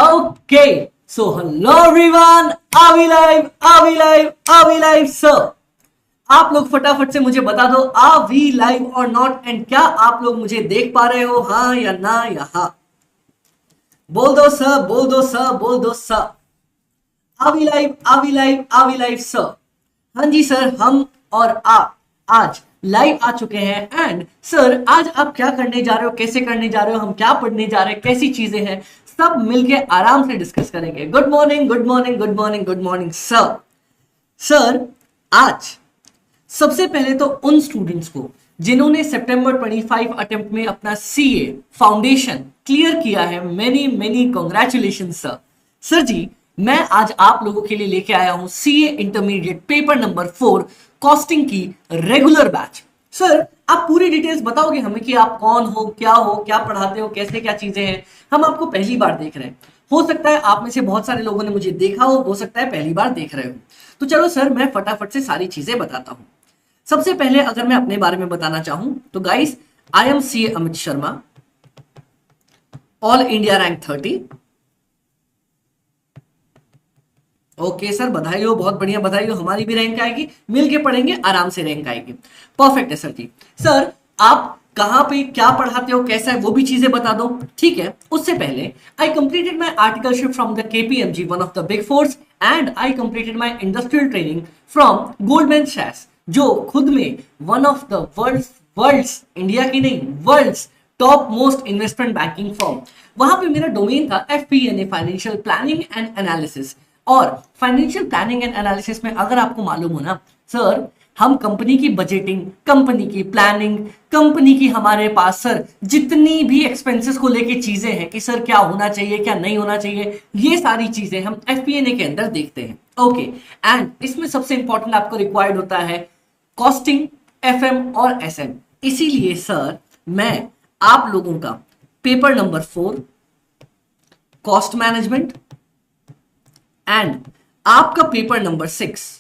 Okay, so hello everyone, are we live? Are we live? Are we live, sir? आप लोग फटाफट से मुझे बता दो, आर वी लाइव और नॉट, एंड क्या आप लोग मुझे देख पा रहे हो, हाँ या ना या हाँ? बोल दो सर, बोल दो सर, बोल दो sir. Are we live? Are we live? Are we live, sir? हाँ जी सर, हम और आप आज लाइव आ चुके हैं। एंड सर, आज आप क्या करने जा रहे हो, कैसे करने जा रहे हो, हम क्या पढ़ने जा रहे हैं, कैसी चीजें हैं, सब मिलके आराम से डिस्कस करेंगे। Good morning, good morning, good morning, good morning sir. Sir, आज सबसे पहले तो उन स्टूडेंट्स को जिन्होंने सितंबर 25 अटेम्प्ट में अपना सीए फाउंडेशन क्लियर किया है, many many congratulation sir. Sir ji, मैं आज आप लोगों के लिए लेके आया हूं CA intermediate paper number 4 costing की रेगुलर बैच। सर, आप पूरी डिटेल्स बताओगे हमें कि आप कौन हो, क्या पढ़ाते हो, कैसे क्या चीजें हैं? हम आपको पहली बार देख रहे हैं। हो सकता है आप में से बहुत सारे लोगों ने मुझे देखा हो सकता है पहली बार देख रहे हो। तो चलो सर, मैं फटाफट से सारी चीजें बताता हूं। सबसे पहले अगर मैं अपने बारे में बताना चाहूं तो guys, I am CA Amit Sharma, all India rank 30। Okay sir, बधाई हो, बहुत बढ़िया, बधाई हो, हमारी भी रैंक आएगी, मिलके पढ़ेंगे, आराम से रैंक आएगी। परफेक्ट है सर जी। सर, आप कहां पे क्या पढ़ाते हो, कैसा है, वो भी चीजें बता दो, ठीक है? उससे पहले I completed my articleship from the KPMG, one of the big fours, and I completed my industrial training from Goldman सैक्स, जो खुद में one of the world's India की नहीं, world's top most investment banking firm. वहां पे मेरा domain था FPNA, financial planning and analysis. और फाइनेंशियल प्लानिंग एंड एनालिसिस में अगर आपको मालूम हो ना सर, हम कंपनी की बजटिंग, कंपनी की प्लानिंग, कंपनी की हमारे पास सर जितनी भी एक्सपेंसेस को लेके चीजें हैं कि सर क्या होना चाहिए, क्या नहीं होना चाहिए, ये सारी चीजें हम एफपीएनए के अंदर देखते हैं। ओके, एंड इसमें सबसे इंपॉर्टेंट आपको रिक्वायर्ड होता है कॉस्टिंग, एफएम और एसएम। इसीलिए सर, मैं आप लोगों का paper number 4 cost management and आपका paper number 6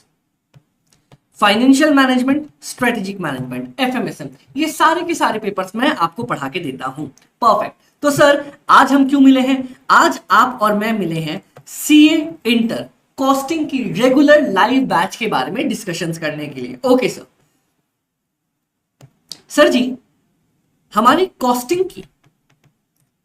financial management, strategic management, FMSM, ये सारे के सारे पेपर्स मैं आपको पढ़ा के देता हूं। परफेक्ट। तो सर, आज हम क्यों मिले हैं? आज आप और मैं मिले हैं सीए इंटर कॉस्टिंग की रेगुलर लाइव बैच के बारे में डिस्कशंस करने के लिए। Okay sir. सर जी, हमारी कॉस्टिंग की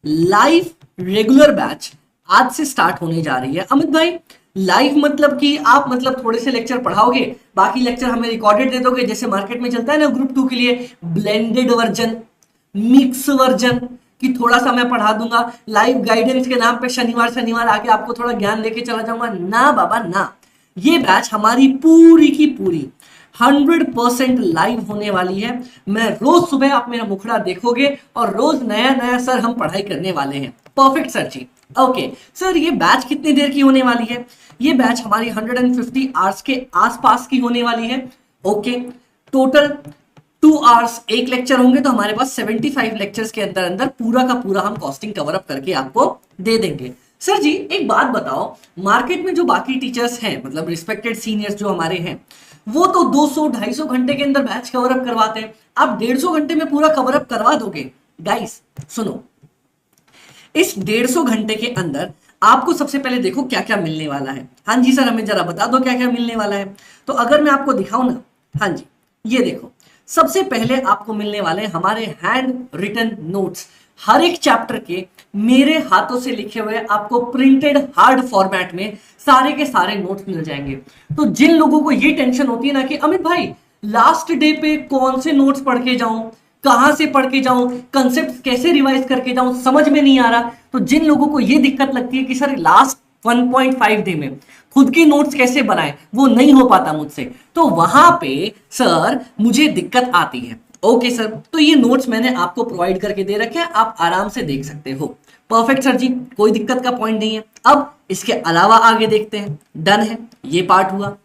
लाइव रेगुलर बैच आज से स्टार्ट होने जा रही है। अमित भाई, लाइव मतलब कि आप मतलब थोड़े से लेक्चर पढ़ाओगे, बाकी लेक्चर हमें रिकॉर्डेड दे दोगे, जैसे मार्केट में चलता है ना ग्रुप 2 के लिए ब्लेंडेड वर्जन, मिक्स वर्जन, कि थोड़ा सा मैं पढ़ा दूंगा लाइव गाइडेंस के नाम पे, शनिवार शनिवार आके आपको थोड़ा ज्ञान लेके चला जाऊंगा? ना बाबा ना, ये बैच हमारी पूरी की पूरी 100% लाइव होने वाली है। मैं रोज सुबह आप मेरा मुखड़ा देखोगे और रोज नया नया सर हम पढ़ाई करने वाले हैं। परफेक्ट सर जी। ओके सर, ये बैच कितनी देर की होने वाली है? ये बैच हमारी 150 आवर्स के आसपास की होने वाली है। ओके, टोटल 2 आवर्स एक लेक्चर होंगे, तो हमारे पास 75 लेक्चर्स के अंदर अंदर पूरा का पूरा हम कॉस्टिंग कवर अप करके आपको दे देंगे। सर जी, एक बात बताओ, मार्केट में जो बाकी टीचर्स हैं, मतलब रिस्पेक्टेड सीनियर्स जो हमारे हैं, वो तो 200-250 घंटे के अंदर बैच कवर अप करवाते हैं, आप 150 घंटे में पूरा कवर अप करवा दोगे? गाइस सुनो, इस 150 घंटे के अंदर आपको सबसे पहले देखो क्या क्या मिलने वाला है। हाँ जी सर, हमें जरा बता दो क्या क्या मिलने वाला है। तो अगर मैं आपको दिखाऊं ना, हाँ जी, ये देखो, सबसे पहले आपको मिलने वाले हमारे हैंड रिटन नोट्स, हर एक चैप्टर के मेरे हाथों से लिखे हुए आपको प्रिंटेड हार्ड फॉर्मेट में सारे के सारे नोट्स मिल जाएंगे। तो जिन लोगों को ये टेंशन होती है ना कि अमित भाई लास्ट डे पे कौन से नोट्स पढ़ के जाऊं, कहां से पढ़ के जाऊं, कंसेप्ट कैसे रिवाइज करके जाऊं, समझ में नहीं आ रहा, तो जिन लोगों को ये दिक्कत लगती है कि सर लास्ट 1.5 डे में खुद के नोट्स कैसे बनाए, वो नहीं हो पाता मुझसे, तो वहां पे सर मुझे दिक्कत आती है। ओके सर, तो ये नोट्स मैंने आपको प्रोवाइड करके दे रखे हैं, आप आराम से देख सकते हो। परफेक्ट सर जी, कोई दिक्कत का पॉइंट नहीं है। अब इसके अलावा आगे देखते हैं। डन है, ये पार्ट हुआ।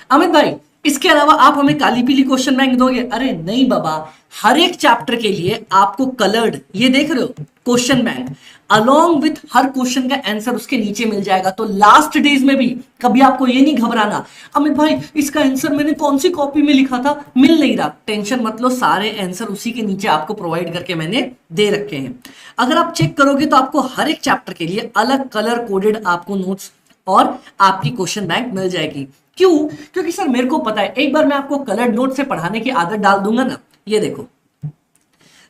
अमित भाई, इसके अलावा आप हमें काली पीली क्वेश्चन बैंक दोगे? अरे नहीं बाबा, हर एक चैप्टर के लिए आपको कलर्ड, ये देख रहे हो, question bank along with her question का आंसर उसके नीचे मिल जाएगा। तो लास्ट डेज में भी कभी आपको ये नहीं घबराना अमित भाई इसका आंसर मैंने कौन सी कॉपी में लिखा था, मिल नहीं रहा। टेंशन मत लो, सारे आंसर उसी के नीचे आपको प्रोवाइड करके मैंने दे रखे हैं। अगर आप चेक करोगे तो आपको हर एक चैप्टर के लिए अलग कलर कोडेड आपको नोट्स और आपकी क्वेश्चन बैंक मिल जाएगी। क्यों? क्योंकि सर मेरे को पता है, एक बार मैं आपको कलर नोट से पढ़ाने की आदत डाल दूंगा ना, ये देखो,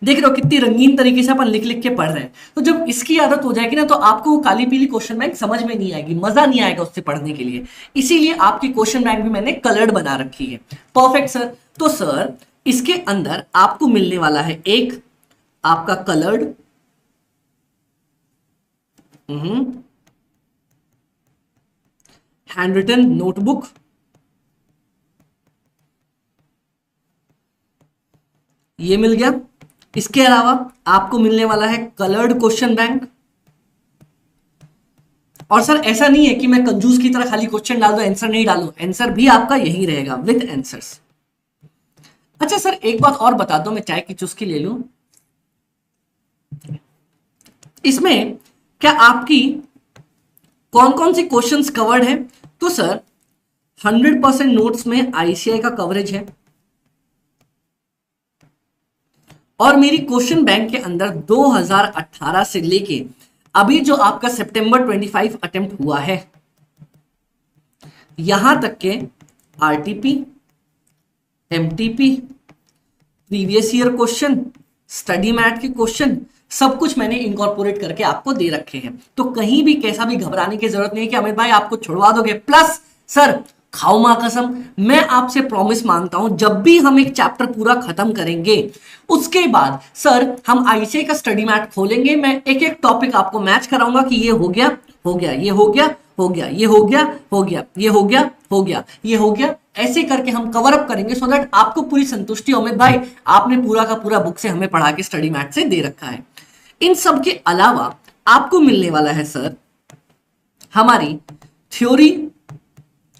देख रहे हो कितनी रंगीन तरीके से अपन लिख लिख के पढ़ रहे हैं। तो जब इसकी आदत हो जाएगी ना तो आपको वो काली पीली क्वेश्चन बैंक समझ में नहीं आएगी, मजा नहीं आएगा उससे पढ़ने के लिए। इसीलिए आपकी क्वेश्चन बैंक भी मैंने कलर्ड बना रखी है। Perfect sir. तो सर इसके अंदर आपको मिलने वाला है एक आपका कलर्ड हैंड रिटन नोटबुक, ये मिल गया। इसके अलावा आपको मिलने वाला है कलर्ड क्वेश्चन बैंक। और सर ऐसा नहीं है कि मैं कंजूस की तरह खाली क्वेश्चन डाल दो आंसर नहीं डालू, आंसर भी आपका यही रहेगा विद आंसर्स। अच्छा सर एक बात और बता दो, मैं चाय की चुस्की ले लूं, इसमें क्या आपकी कौन कौन सी क्वेश्चंस कवर्ड है? तो सर 100% नोट्स में आईसीआई का कवरेज है और मेरी क्वेश्चन बैंक के अंदर 2018 से लेके अभी जो आपका सितंबर 25 अटेम्प्ट हुआ है यहां तक के RTP, MTP, previous year question, study mat के क्वेश्चन सब कुछ मैंने इनकॉर्पोरेट करके आपको दे रखे हैं। तो कहीं भी कैसा भी घबराने की जरूरत नहीं है कि अमित भाई आपको छुड़वा दोगे। प्लस सर खाओ मां कसम, मैं आपसे प्रॉमिस मांगता हूं जब भी हम एक चैप्टर पूरा खत्म करेंगे उसके बाद सर हम आईसीआई का स्टडी मैट खोलेंगे, मैं एक एक टॉपिक आपको मैच कराऊंगा कि ये हो गया, हो गया, ये हो गया, हो गया, ये हो गया, हो गया, ये हो गया, हो गया, ये हो गया, ऐसे करके हम कवर अप करेंगे सो दैट आपको पूरी संतुष्टि हो, अमित भाई आपने पूरा का पूरा बुक से हमें पढ़ा के स्टडी मैट से दे रखा है। इन सब के अलावा आपको मिलने वाला है सर हमारी थ्योरी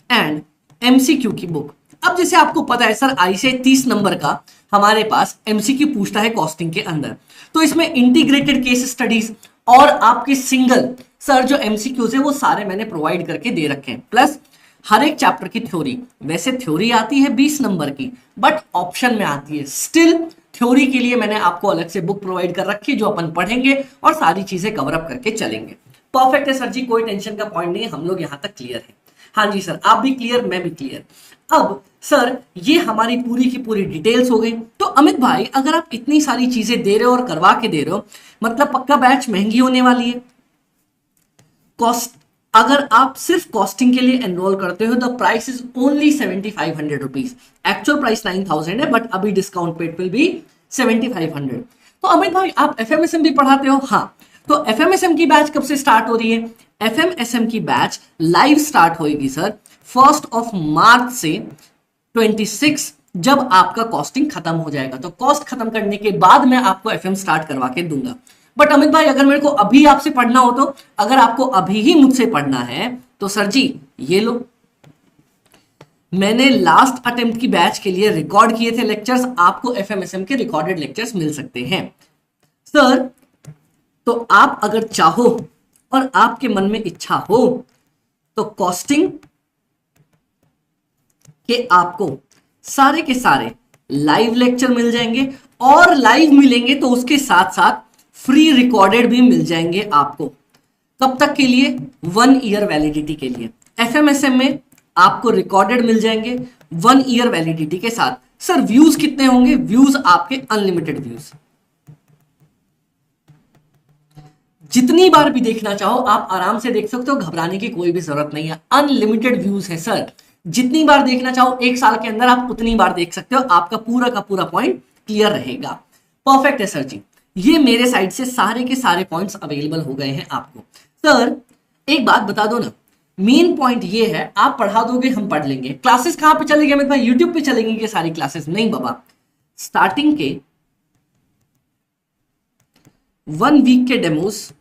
एंड एमसीक्यू की बुक। अब जैसे आपको पता है सर आईसीआई 30 नंबर का हमारे पास एमसीक्यू पूछता है कॉस्टिंग के अंदर, तो इसमें इंटीग्रेटेड केस स्टडीज और आपके सिंगल सर जो एमसीक्यूज है वो सारे मैंने प्रोवाइड करके दे रखे हैं, प्लस हर एक चैप्टर की थ्योरी। वैसे थ्योरी आती है 20 नंबर की बट ऑप्शन में आती है, स्टिल थ्योरी के लिए मैंने आपको अलग से बुक प्रोवाइड कर रखी है जो अपन पढ़ेंगे और सारी चीजें कवर अप करके चलेंगे। परफेक्ट है सर जी, कोई टेंशन का पॉइंट नहीं है, हम लोग यहां तक क्लियर है। हाँ जी सर, आप भी क्लियर, मैं भी क्लियर। अब सर ये हमारी पूरी की पूरी डिटेल्स हो गई। तो अमित भाई अगर आप इतनी सारी चीजें दे रहे हो और करवा के दे रहे हो मतलब पक्का बैच महंगी होने वाली है। कॉस्ट अगर आप सिर्फ कॉस्टिंग के लिए एनरोल करते हो the price is only 7500 rupees. Actual price 9000 है बट अभी डिस्काउंट पेड विल बी 7500। तो अमित भाई आप एफएमएसएम भी पढ़ाते हो? हाँ। तो एफएमएसएम की बैच कब से स्टार्ट हो रही है? एफएमएसएम की बैच लाइव स्टार्ट होगी सर 1 मार्च से 26 जब आपका कॉस्टिंग खत्म हो जाएगा। तो कॉस्ट खत्म करने के बाद मैं आपको एफएम स्टार्ट करवा के दूंगा। बट अमित भाई अगर मेरे को अभी आपसे पढ़ना हो, तो अगर आपको अभी ही मुझसे पढ़ना है तो सर जी ये लो, मैंने लास्ट अटेम्प्ट की बैच के लिए रिकॉर्ड किए थे लेक्चर्स, आपको एफएमएसएम के रिकॉर्डेड लेक्चर्स मिल सकते हैं सर। तो आप अगर चाहो और आपके मन में इच्छा हो तो कॉस्टिंग के आपको सारे के सारे लाइव लेक्चर मिल जाएंगे और लाइव मिलेंगे तो उसके साथ साथ फ्री रिकॉर्डेड भी मिल जाएंगे आपको। कब तक के लिए? 1 ईयर वैलिडिटी के लिए। एफएमएसएम में आपको रिकॉर्डेड मिल जाएंगे 1 ईयर वैलिडिटी के साथ। सर व्यूज कितने होंगे? व्यूज आपके अनलिमिटेड व्यूज, जितनी बार भी देखना चाहो आप आराम से देख सकते हो, घबराने की कोई भी जरूरत नहीं है। अनलिमिटेड व्यूज है सर, जितनी बार देखना चाहो एक साल के अंदर आप उतनी बार देख सकते हो, आपका पूरा का पूरा पॉइंट क्लियर रहेगा। परफेक्ट है सर जी, ये मेरे साइड से सारे के सारे पॉइंट्स अवेलेबल हो गए हैं आपको। सर एक बात बता दो ना, मेन पॉइंट ये है आप पढ़ा दोगे हम पढ़ लेंगे। क्लासेस कहां पे चलेंगे अमित भाई? यूट्यूब पे चलेंगे ये सारी क्लासेस? नहीं बाबा, स्टार्टिंग के 1 वीक के डेमोस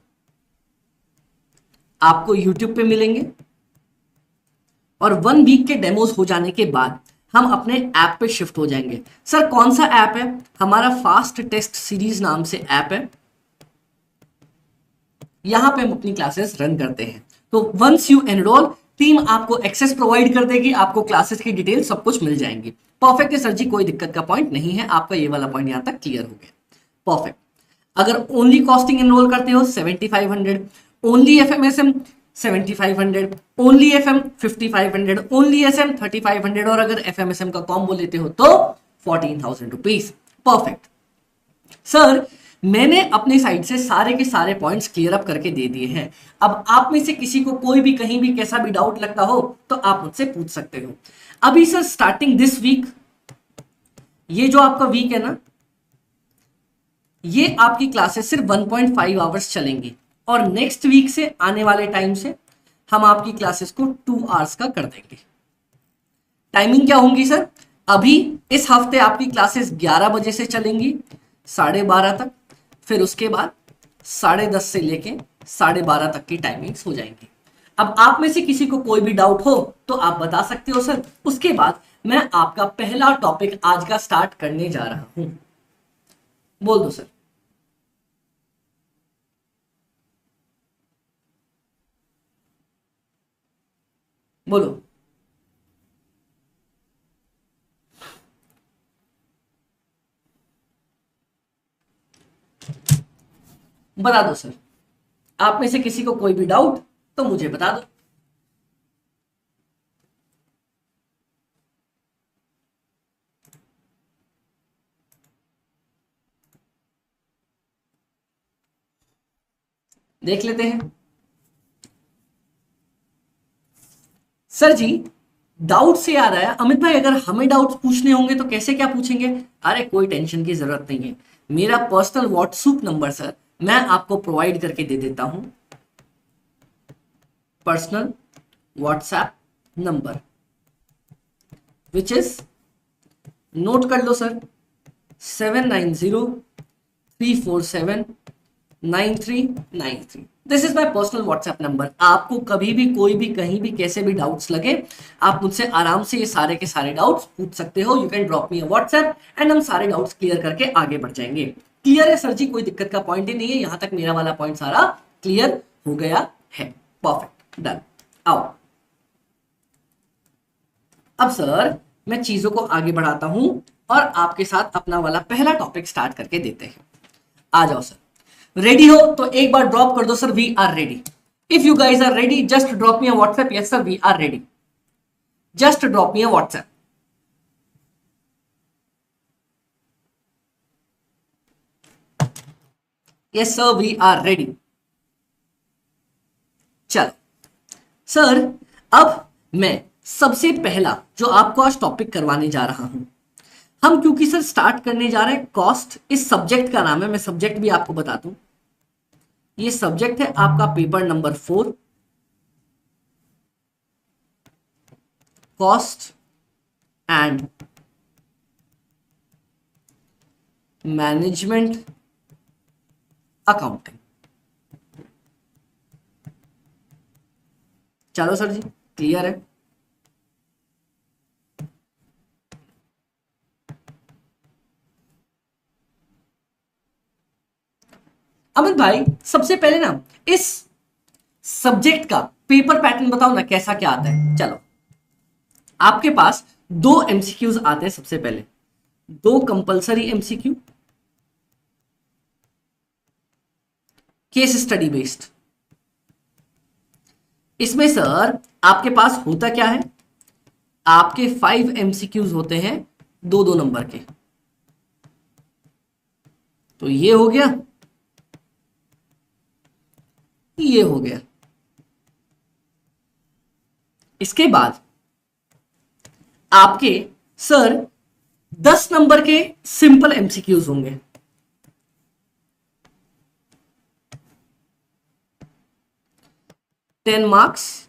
आपको यूट्यूब पे मिलेंगे और 1 वीक के डेमोस हो जाने के बाद हम अपने ऐप पे शिफ्ट हो जाएंगे। सर कौन सा ऐप है? हमारा फास्ट टेस्ट सीरीज नाम से ऐप है, यहां पे हम अपनी क्लासेस रन करते हैं। तो वंस यू एनरोल, टीम आपको एक्सेस प्रोवाइड कर देगी, आपको क्लासेस की डिटेल सब कुछ मिल जाएंगी। परफेक्ट है सर जी, कोई दिक्कत का पॉइंट नहीं है, आपका ये वाला पॉइंट यहां तक क्लियर हो गया। परफेक्ट। अगर ओनली कॉस्टिंग एनरोल करते हो 7500, only FMSM 7500, only FM 5500, only SM 3500 और अगर एफएमएसएम का कॉम्बो लेते हो तो 14,000 रुपीज। परफेक्ट सर, मैंने अपनी साइड से सारे के सारे पॉइंट्स क्लियर अप करके दे दिए हैं। अब आप में से किसी को कोई भी कहीं भी कैसा भी डाउट लगता हो तो आप मुझसे पूछ सकते हो। अभी सर स्टार्टिंग दिस वीक, ये जो आपका वीक है ना, ये आपकी क्लासेस सिर्फ 1.5 आवर्स चलेंगी और नेक्स्ट वीक से आने वाले टाइम से हम आपकी क्लासेस को 2 आवर्स का कर देंगे। टाइमिंग क्या होंगी सर? अभी इस हफ्ते आपकी क्लासेस 11 बजे से चलेंगी 12:30 तक, फिर उसके बाद 10:30 से लेके 12:30 तक की टाइमिंग्स हो जाएंगी। अब आप में से किसी को कोई भी डाउट हो तो आप बता सकते हो सर। उसके बाद मैं आपका पहला टॉपिक आज का स्टार्ट करने जा रहा हूं। बोल दो सर। बोलो। बता दो सर, आप में से किसी को कोई भी डाउट तो मुझे बता दो। देख लेते हैं। सर जी, डाउट से याद आया, अमित भाई अगर हमें डाउट्स पूछने होंगे तो कैसे क्या पूछेंगे? अरे कोई टेंशन की जरूरत नहीं है, मेरा पर्सनल व्हाट्सएप नंबर सर मैं आपको प्रोवाइड करके दे देता हूं। Personal WhatsApp number which is, note कर लो sir, 7903479393। This is my personal WhatsApp number. आपको कभी भी कोई भी कहीं भी कैसे भी डाउट्स लगे, आप मुझसे आराम से ये सारे के सारे डाउट्स पूछ सकते हो। You can drop me a WhatsApp and हम सारे डाउट्स क्लियर करके आगे बढ़ जाएंगे। क्लियर है सर जी? कोई दिक्कत का पॉइंट ही नहीं है, यहां तक मेरा वाला पॉइंट सारा क्लियर हो गया है। Perfect, done. आओ अब सर मैं चीजों को आगे बढ़ाता हूं और आपके साथ अपना वाला पहला टॉपिक स्टार्ट करके देते हैं। आ जाओ सर, रेडी हो तो एक बार ड्रॉप कर दो sir, we are ready. If you guys are ready just drop me a WhatsApp, yes sir we are ready. Just drop me a WhatsApp. Yes sir we are ready. चलो sir, अब मैं सबसे पहला जो आपको आज टॉपिक करवाने जा रहा हूं, हम क्योंकि सर स्टार्ट करने जा रहे हैं कॉस्ट, इस सब्जेक्ट का नाम है, मैं सब्जेक्ट भी आपको बता दूं, ये सब्जेक्ट है आपका paper number 4, cost and management accounting. चलो सर जी, क्लियर है? अमित भाई सबसे पहले ना इस सब्जेक्ट का पेपर पैटर्न बताओ ना, कैसा क्या आता है। चलो, आपके पास 2 एमसीक्यूज आते हैं। सबसे पहले 2 compulsory MCQ, case study based. इसमें सर आपके पास होता क्या है, आपके 5 एमसीक्यूज होते हैं 2-2 नंबर के। तो ये हो गया, ये हो गया। इसके बाद आपके सर 10 नंबर के सिंपल एमसीक्यूज होंगे। टेन मार्क्स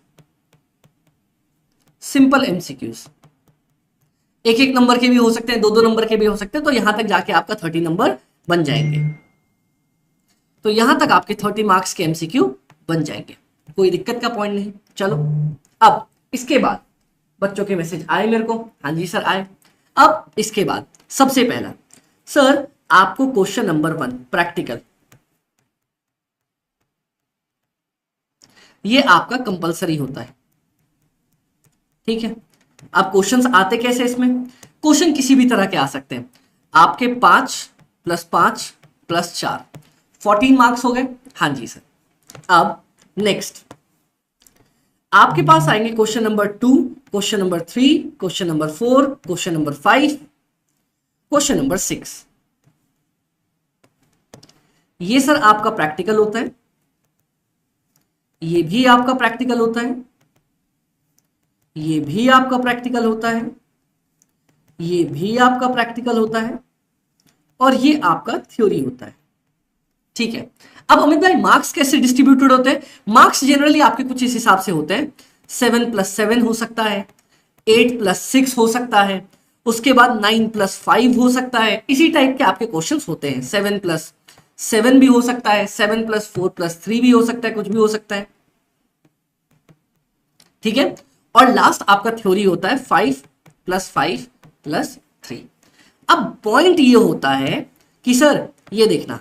सिंपल एमसीक्यूज, एक एक नंबर के भी हो सकते हैं, 2-2 नंबर के भी हो सकते हैं। तो यहां तक जाके आपका 30 नंबर बन जाएंगे। तो यहां तक आपके 30 मार्क्स के एमसीक्यू बन जाएंगे, कोई दिक्कत का पॉइंट नहीं। चलो अब इसके बाद बच्चों के मैसेज आए मेरे को, हाँ जी सर आए। अब इसके बाद सबसे पहला सर आपको क्वेश्चन नंबर 1 प्रैक्टिकल, ये आपका कंपलसरी होता है, ठीक है। अब क्वेश्चंस आते कैसे इसमें, क्वेश्चन किसी भी तरह के आ सकते हैं आपके, 5 + 5 + 4 14 मार्क्स हो गए, हाँ जी सर। अब नेक्स्ट आपके पास आएंगे question number 2, question number 3, question number 4, question number 5, question number 6। ये सर आपका प्रैक्टिकल होता है, ये भी आपका प्रैक्टिकल होता है, ये भी आपका प्रैक्टिकल होता है, ये भी आपका प्रैक्टिकल होता है, और ये आपका थ्योरी होता है, ठीक है। अब अमित भाई मार्क्स कैसे डिस्ट्रीब्यूटेड होते हैं, मार्क्स जनरली आपके कुछ इस हिसाब से होते हैं, 7 + 7 हो सकता है, 8 + 6 हो सकता है, उसके बाद 9 + 5 हो सकता है, इसी टाइप के आपके क्वेश्चंस होते हैं। 7 + 7 भी हो सकता है, 7 + 4 + 3 भी हो सकता है, कुछ भी हो सकता है, ठीक है। और लास्ट आपका थ्योरी होता है 5 + 5 + 3। अब पॉइंट ये होता है कि सर ये देखना,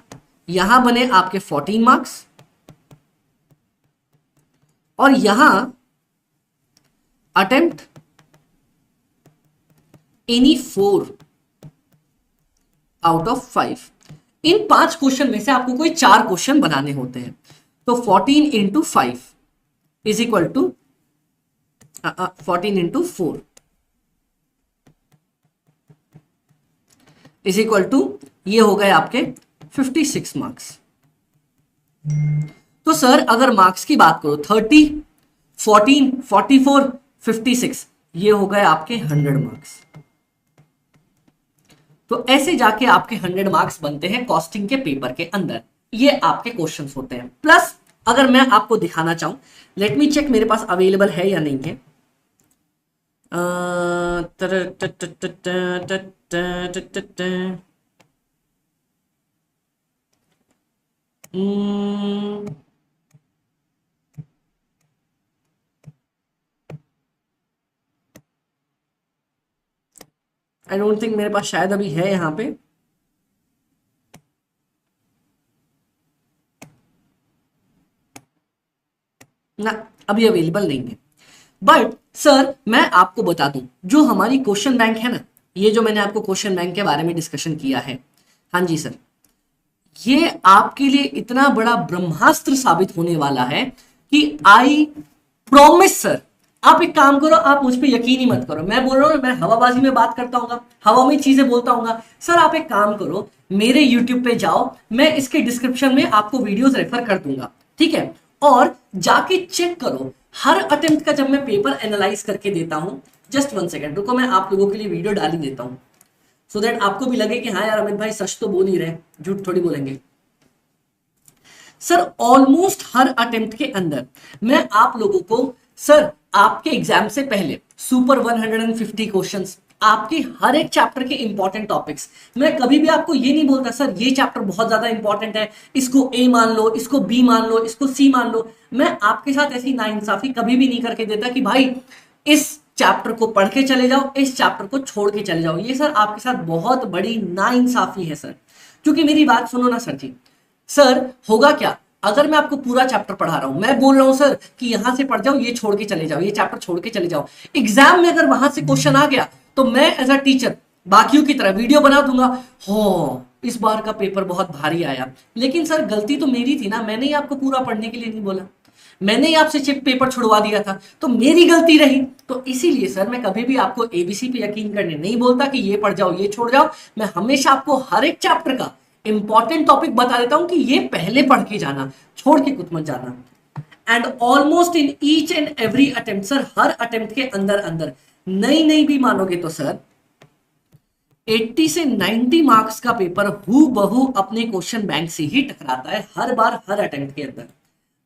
यहां बने आपके 14 मार्क्स और यहां attempt any 4 out of 5। In 5 question में से आपको कोई 4 क्वेश्चन बनाने होते हैं, तो 14 × 5 = 14 × 4 = ये हो गए आपके 56 मार्क्स। तो सर अगर मार्क्स की बात करो 30, 14, 44, 56, ये हो गए आपके 100 मार्क्स। तो ऐसे जाके आपके 100 मार्क्स बनते हैं कॉस्टिंग के पेपर के अंदर, ये आपके क्वेश्चंस होते हैं। प्लस अगर मैं आपको दिखाना चाहूं, लेट मी चेक मेरे पास अवेलेबल है या नहीं है, आई डोंट थिंक मेरे पास शायद अभी है यहां पे, ना अभी अवेलेबल नहीं है। बट सर मैं आपको बता दूं, जो हमारी क्वेश्चन बैंक है ना, ये जो मैंने आपको क्वेश्चन बैंक के बारे में डिस्कशन किया है, हाँ जी सर, ये आपके लिए इतना बड़ा ब्रह्मास्त्र साबित होने वाला है कि आई प्रॉमिस सर, आप एक काम करो, आप मुझ पे यकीन ही मत करो, मैं बोल रहा हूँ मैं हवाबाजी में बात करता हूँ, हवा में चीजें बोलता हूँ सर, आप एक काम करो, मेरे यूट्यूब पे जाओ, मैं इसके डिस्क्रिप्शन में आपको वीडियोस रेफर कर दूंगा, ठीक है, और जाके चेक करो हर अटेम्प्ट का जब मैं पेपर एनालाइज करके देता हूं। जस्ट 1 सेकेंड रुको, मैं आप लोगों के लिए वीडियो डाल ही देता हूं, सो दैट आपको भी लगे कि हाँ यार अमित भाई सच तो बोल ही रहे, झूठ थोड़ी बोलेंगे। सर ऑलमोस्ट हर अटेम्प्ट के अंदर मैं आप लोगों को, सर आपके एग्जाम से पहले सुपर 150 क्वेश्चंस, आपके हर एक चैप्टर के इंपॉर्टेंट टॉपिक्स, मैं कभी भी आपको ये नहीं बोलता सर ये चैप्टर बहुत ज्यादा इंपॉर्टेंट है, इसको ए मान लो, इसको बी मान लो, इसको सी मान लो। मैं आपके साथ ऐसी नाइंसाफी कभी भी नहीं करके देता कि भाई इस चैप्टर को पढ़ के चले जाओ, इस चैप्टर को छोड़ के चले जाओ। ये सर आपके साथ बहुत बड़ी नाइंसाफी है सर, क्योंकि मेरी बात सुनो ना सर जी, सर होगा क्या अगर मैं आपको पूरा चैप्टर पढ़ा रहा हूं, मैं बोल रहा हूं सर कि यहां से पढ़ जाओ, ये छोड़ के चले जाओ, ये चैप्टर छोड़ के चले जाओ, एग्जाम में अगर वहां से क्वेश्चन आ गया तो मैं एज अ टीचर बाकियों की तरह वीडियो बना दूंगा, हो इस बार का पेपर बहुत भारी आया। लेकिन सर गलती तो मेरी थी ना, मैंने ही आपको पूरा पढ़ने के लिए नहीं बोला, मैंने ही आपसे चिप पेपर छुड़वा दिया था, तो मेरी गलती रही। तो इसीलिए सर मैं कभी भी आपको एबीसी पे यकीन करने नहीं बोलता कि ये पढ़ जाओ ये छोड़ जाओ, मैं हमेशा आपको हर एक चैप्टर का इंपॉर्टेंट टॉपिक बता देता हूं कि ये पहले पढ़ के जाना, छोड़ के कुछ मत जाना। And almost in each and every attempt sir, her attempt के अंदर अंदर नहीं भी मानोगे तो सर 80 से 90 मार्क्स का पेपर हु बहू अपने क्वेश्चन बैंक से ही टकराता है हर बार हर अटेम्प्ट के अंदर।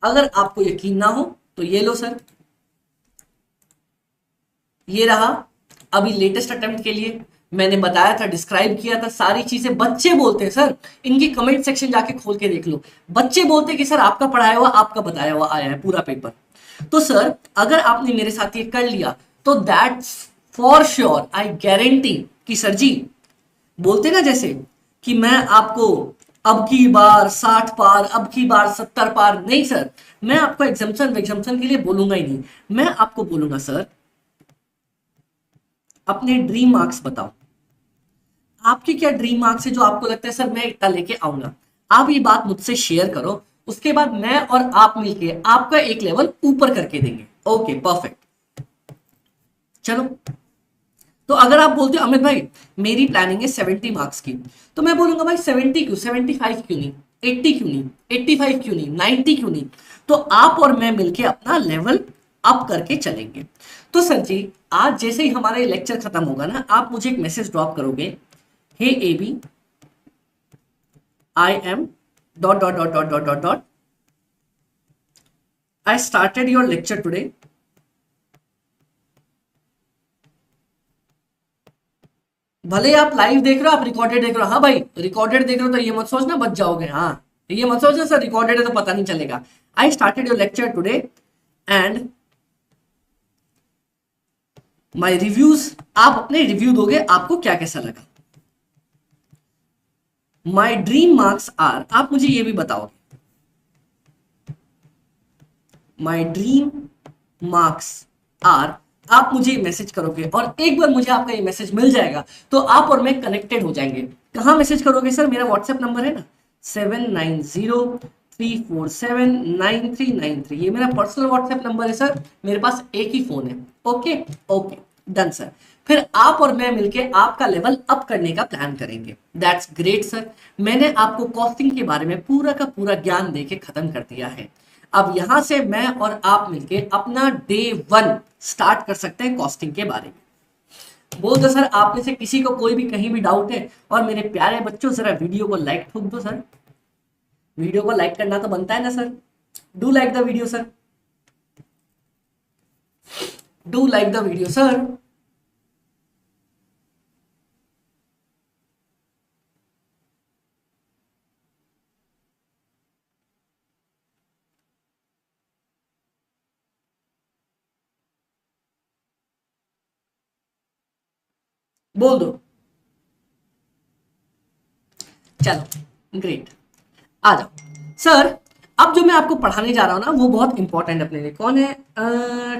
अगर आपको यकीन ना हो तो ये लो सर, ये रहा अभी लेटेस्ट अटेम्प्ट के लिए मैंने बताया था, डिस्क्राइब किया था सारी चीजें। बच्चे बोलते हैं सर, इनकी कमेंट सेक्शन जाके खोल के देख लो, बच्चे बोलते हैं कि सर आपका पढ़ाया हुआ आपका बताया हुआ आया है पूरा पेपर। तो सर अगर आपने मेरे साथ ये कर लिया तो that's for sure, I guarantee कि सर जी बोलते ना जैसे कि मैं आपको अब की बार 60 पार, अब की बार 70 पार, नहीं सर, मैं आपको एग्जाम्पशन एग्जाम्पशन के लिए बोलूंगा ही नहीं। मैं आपको बोलूंगा सर अपने ड्रीम मार्क्स बताओ, आपकी क्या ड्रीम मार्क्स है जो आपको लगता है सर मैं इतना लेके आऊंगा। आप ये बात मुझसे शेयर करो, उसके बाद मैं और आप मिलके आपका एक लेवल ऊपर करके देंगे। Okay perfect. चलो, तो अगर आप बोलते हो अमित भाई मेरी प्लानिंग है 70 मार्क्स की, तो मैं बोलूंगा भाई 70 क्यों, 75 क्यों नहीं, 80 क्यों नहीं, 85 क्यों नहीं, 90 क्यों नहीं। तो आप और मैं मिलके अपना लेवल अप करके चलेंगे। तो सर जी आज जैसे ही हमारा ये लेक्चर खत्म होगा ना, आप मुझे एक मैसेज ड्रॉप करोगे, hey A B I am dot dot dot dot dot dot dot I started your lecture today. भले ही आप लाइव देख रहे हो, आप रिकॉर्डेड देख रहे हो, हाँ भाई रिकॉर्डेड देख रहे हो तो ये मत सोचना बच जाओगे, हाँ ये मत सोचना सर रिकॉर्डेड है तो पता नहीं चलेगा। आई started your lecture today and my reviews, आप अपने रिव्यू दोगे आपको क्या कैसा लगा। माई ड्रीम मार्क्स आर, आप मुझे ये भी बताओगे माई ड्रीम मार्क्स आर, आप मुझे मैसेज करोगे और एक बार मुझे आपका ये मैसेज मिल जाएगा तो आप और मैं कनेक्टेड हो जाएंगे। कहाँ मैसेज करोगे सर, मेरा व्हाट्सएप नंबर है ना 7903479393, ये मेरा पर्सनल व्हाट्सएप नंबर है सर, मेरे पास एक ही फोन है। Okay okay done sir. फिर आप और मैं मिलके आपका लेवल अप करने का प्लान करेंगे। That's great sir. मैंने आपको कॉस्टिंग के बारे में पूरा का पूरा ज्ञान देके खत्म कर दिया है। अब यहां से मैं और आप मिलके अपना डे 1 स्टार्ट कर सकते हैं कॉस्टिंग के बारे में। बोल दो सर आप में से किसी को कोई भी कहीं भी डाउट है। और मेरे प्यारे बच्चों जरा वीडियो को लाइक ठोक दो सर, वीडियो को लाइक करना तो बनता है ना sir, do like the video sir, do like the video sir. बोल दो, चलो ग्रेट, आ जाओ सर। अब जो मैं आपको पढ़ाने जा रहा हूं ना वो बहुत इंपॉर्टेंट अपने लिए। कौन है,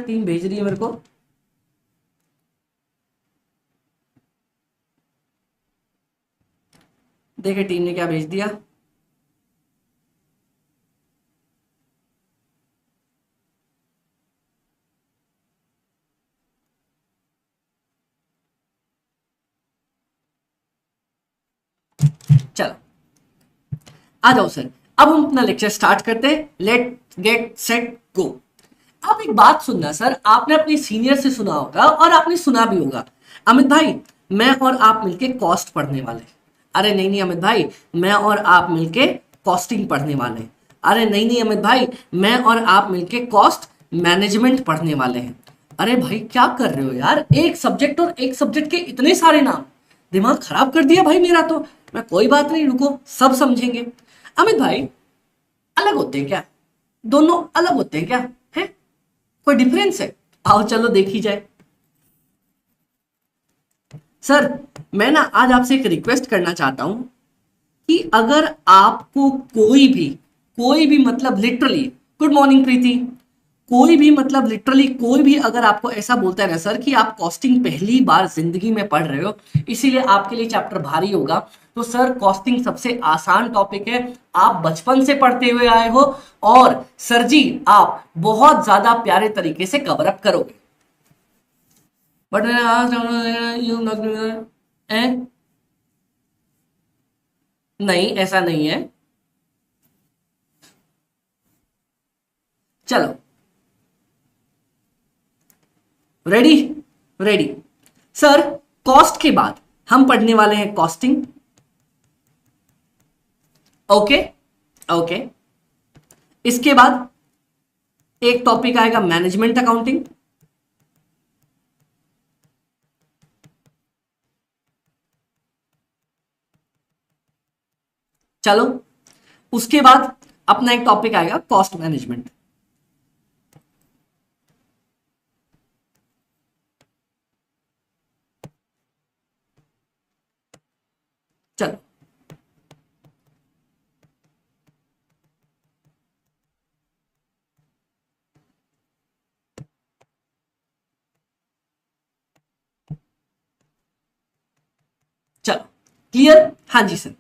टीम भेज रही है मेरे को, देखे टीम ने क्या भेज दिया। चलो आ जाओ सर, अब हम अपना लेक्चर स्टार्ट करते हैं। Let get set go. आप एक बात सुनना सर, आपने अपने सीनियर से सुना होगा और आपने सुना भी होगा, अमित भाई मैं और आप मिलके कॉस्ट पढ़ने वाले। अरे नहीं नहीं अमित भाई, मैं और आप मिलके कॉस्टिंग पढ़ने वाले हैं। अरे नहीं नहीं अमित भाई, मैं और आप मिलके कॉस्ट मैनेजमेंट पढ़ने वाले हैं। अरे भाई क्या कर रहे हो यार, एक सब्जेक्ट और एक सब्जेक्ट के इतने सारे नाम, दिमाग खराब कर दिया भाई मेरा तो। मैं कोई बात नहीं, रुको सब समझेंगे। अमित भाई अलग होते हैं क्या, दोनों अलग होते हैं क्या, है कोई डिफरेंस है, आओ चलो देखी जाए। सर मैं ना आज आपसे एक रिक्वेस्ट करना चाहता हूं कि अगर आपको कोई भी मतलब लिटरली, गुड मॉर्निंग प्रीति, कोई भी मतलब लिटरली कोई भी अगर आपको ऐसा बोलता है ना सर कि आप कॉस्टिंग पहली बार जिंदगी में पढ़ रहे हो इसीलिए आपके लिए चैप्टर भारी होगा, तो सर कॉस्टिंग सबसे आसान टॉपिक है, आप बचपन से पढ़ते हुए आए हो और सर जी आप बहुत ज्यादा प्यारे तरीके से कवर अप करोगे। बट नहीं ऐसा नहीं है। चलो रेडी, रेडी सर। कॉस्ट के बाद हम पढ़ने वाले हैं कॉस्टिंग। ओके ओके, इसके बाद एक टॉपिक आएगा मैनेजमेंट अकाउंटिंग। चलो उसके बाद अपना एक टॉपिक आएगा कॉस्ट मैनेजमेंट। चलो चलो, क्लियर? हाँ जी sir,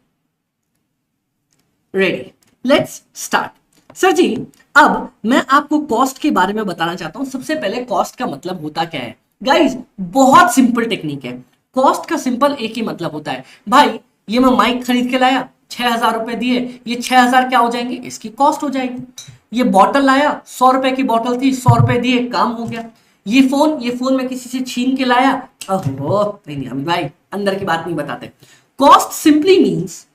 ready, let's start. Sir ji, अब मैं आपको कॉस्ट के बारे में बताना चाहता हूं। सबसे पहले कॉस्ट का मतलब होता क्या है गाइस? बहुत सिंपल टेक्निक है। कॉस्ट का सिंपल एक ही मतलब होता है भाई, ये मैं माइक खरीद के लाया, 6,000 रुपए दिए, ये 6,000 क्या हो जाएंगे? इसकी कॉस्ट हो जाएगी। ये बॉटल लाया, 100 रुपए की बॉटल थी, 100 रुपए दिए, काम हो गया। ये फोन मैं किसी से छीन के लाया, ओहो नहीं नहीं अमित भाई, अंदर की बात नहीं बताते। Cost simply means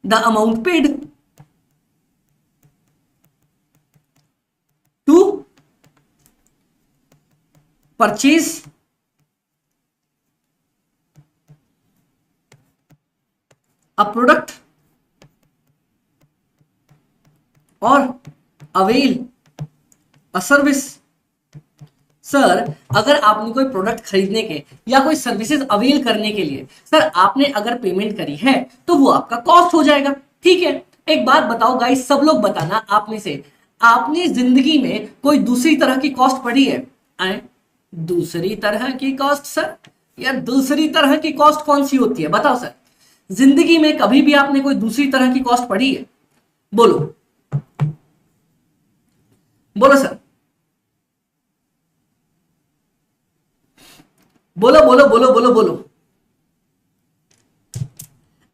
the amount paid to purchase a product or avail a service। Sir, अगर आपने कोई प्रोडक्ट खरीदने के या कोई सर्विसेज अवेल करने के लिए सर आपने अगर पेमेंट करी है तो वो आपका कॉस्ट हो जाएगा। ठीक है, एक बात बताओ गाइस, सब लोग बताना आप में से, आपने जिंदगी में कोई दूसरी तरह की कॉस्ट पढ़ी है? आए, दूसरी तरह की कॉस्ट सर, या दूसरी तरह की कॉस्ट कौन सी होती है बताओ सर? जिंदगी में कभी भी आपने कोई दूसरी तरह की कॉस्ट पढ़ी है? बोलो बोलो सर, बोलो बोलो बोलो बोलो बोलो।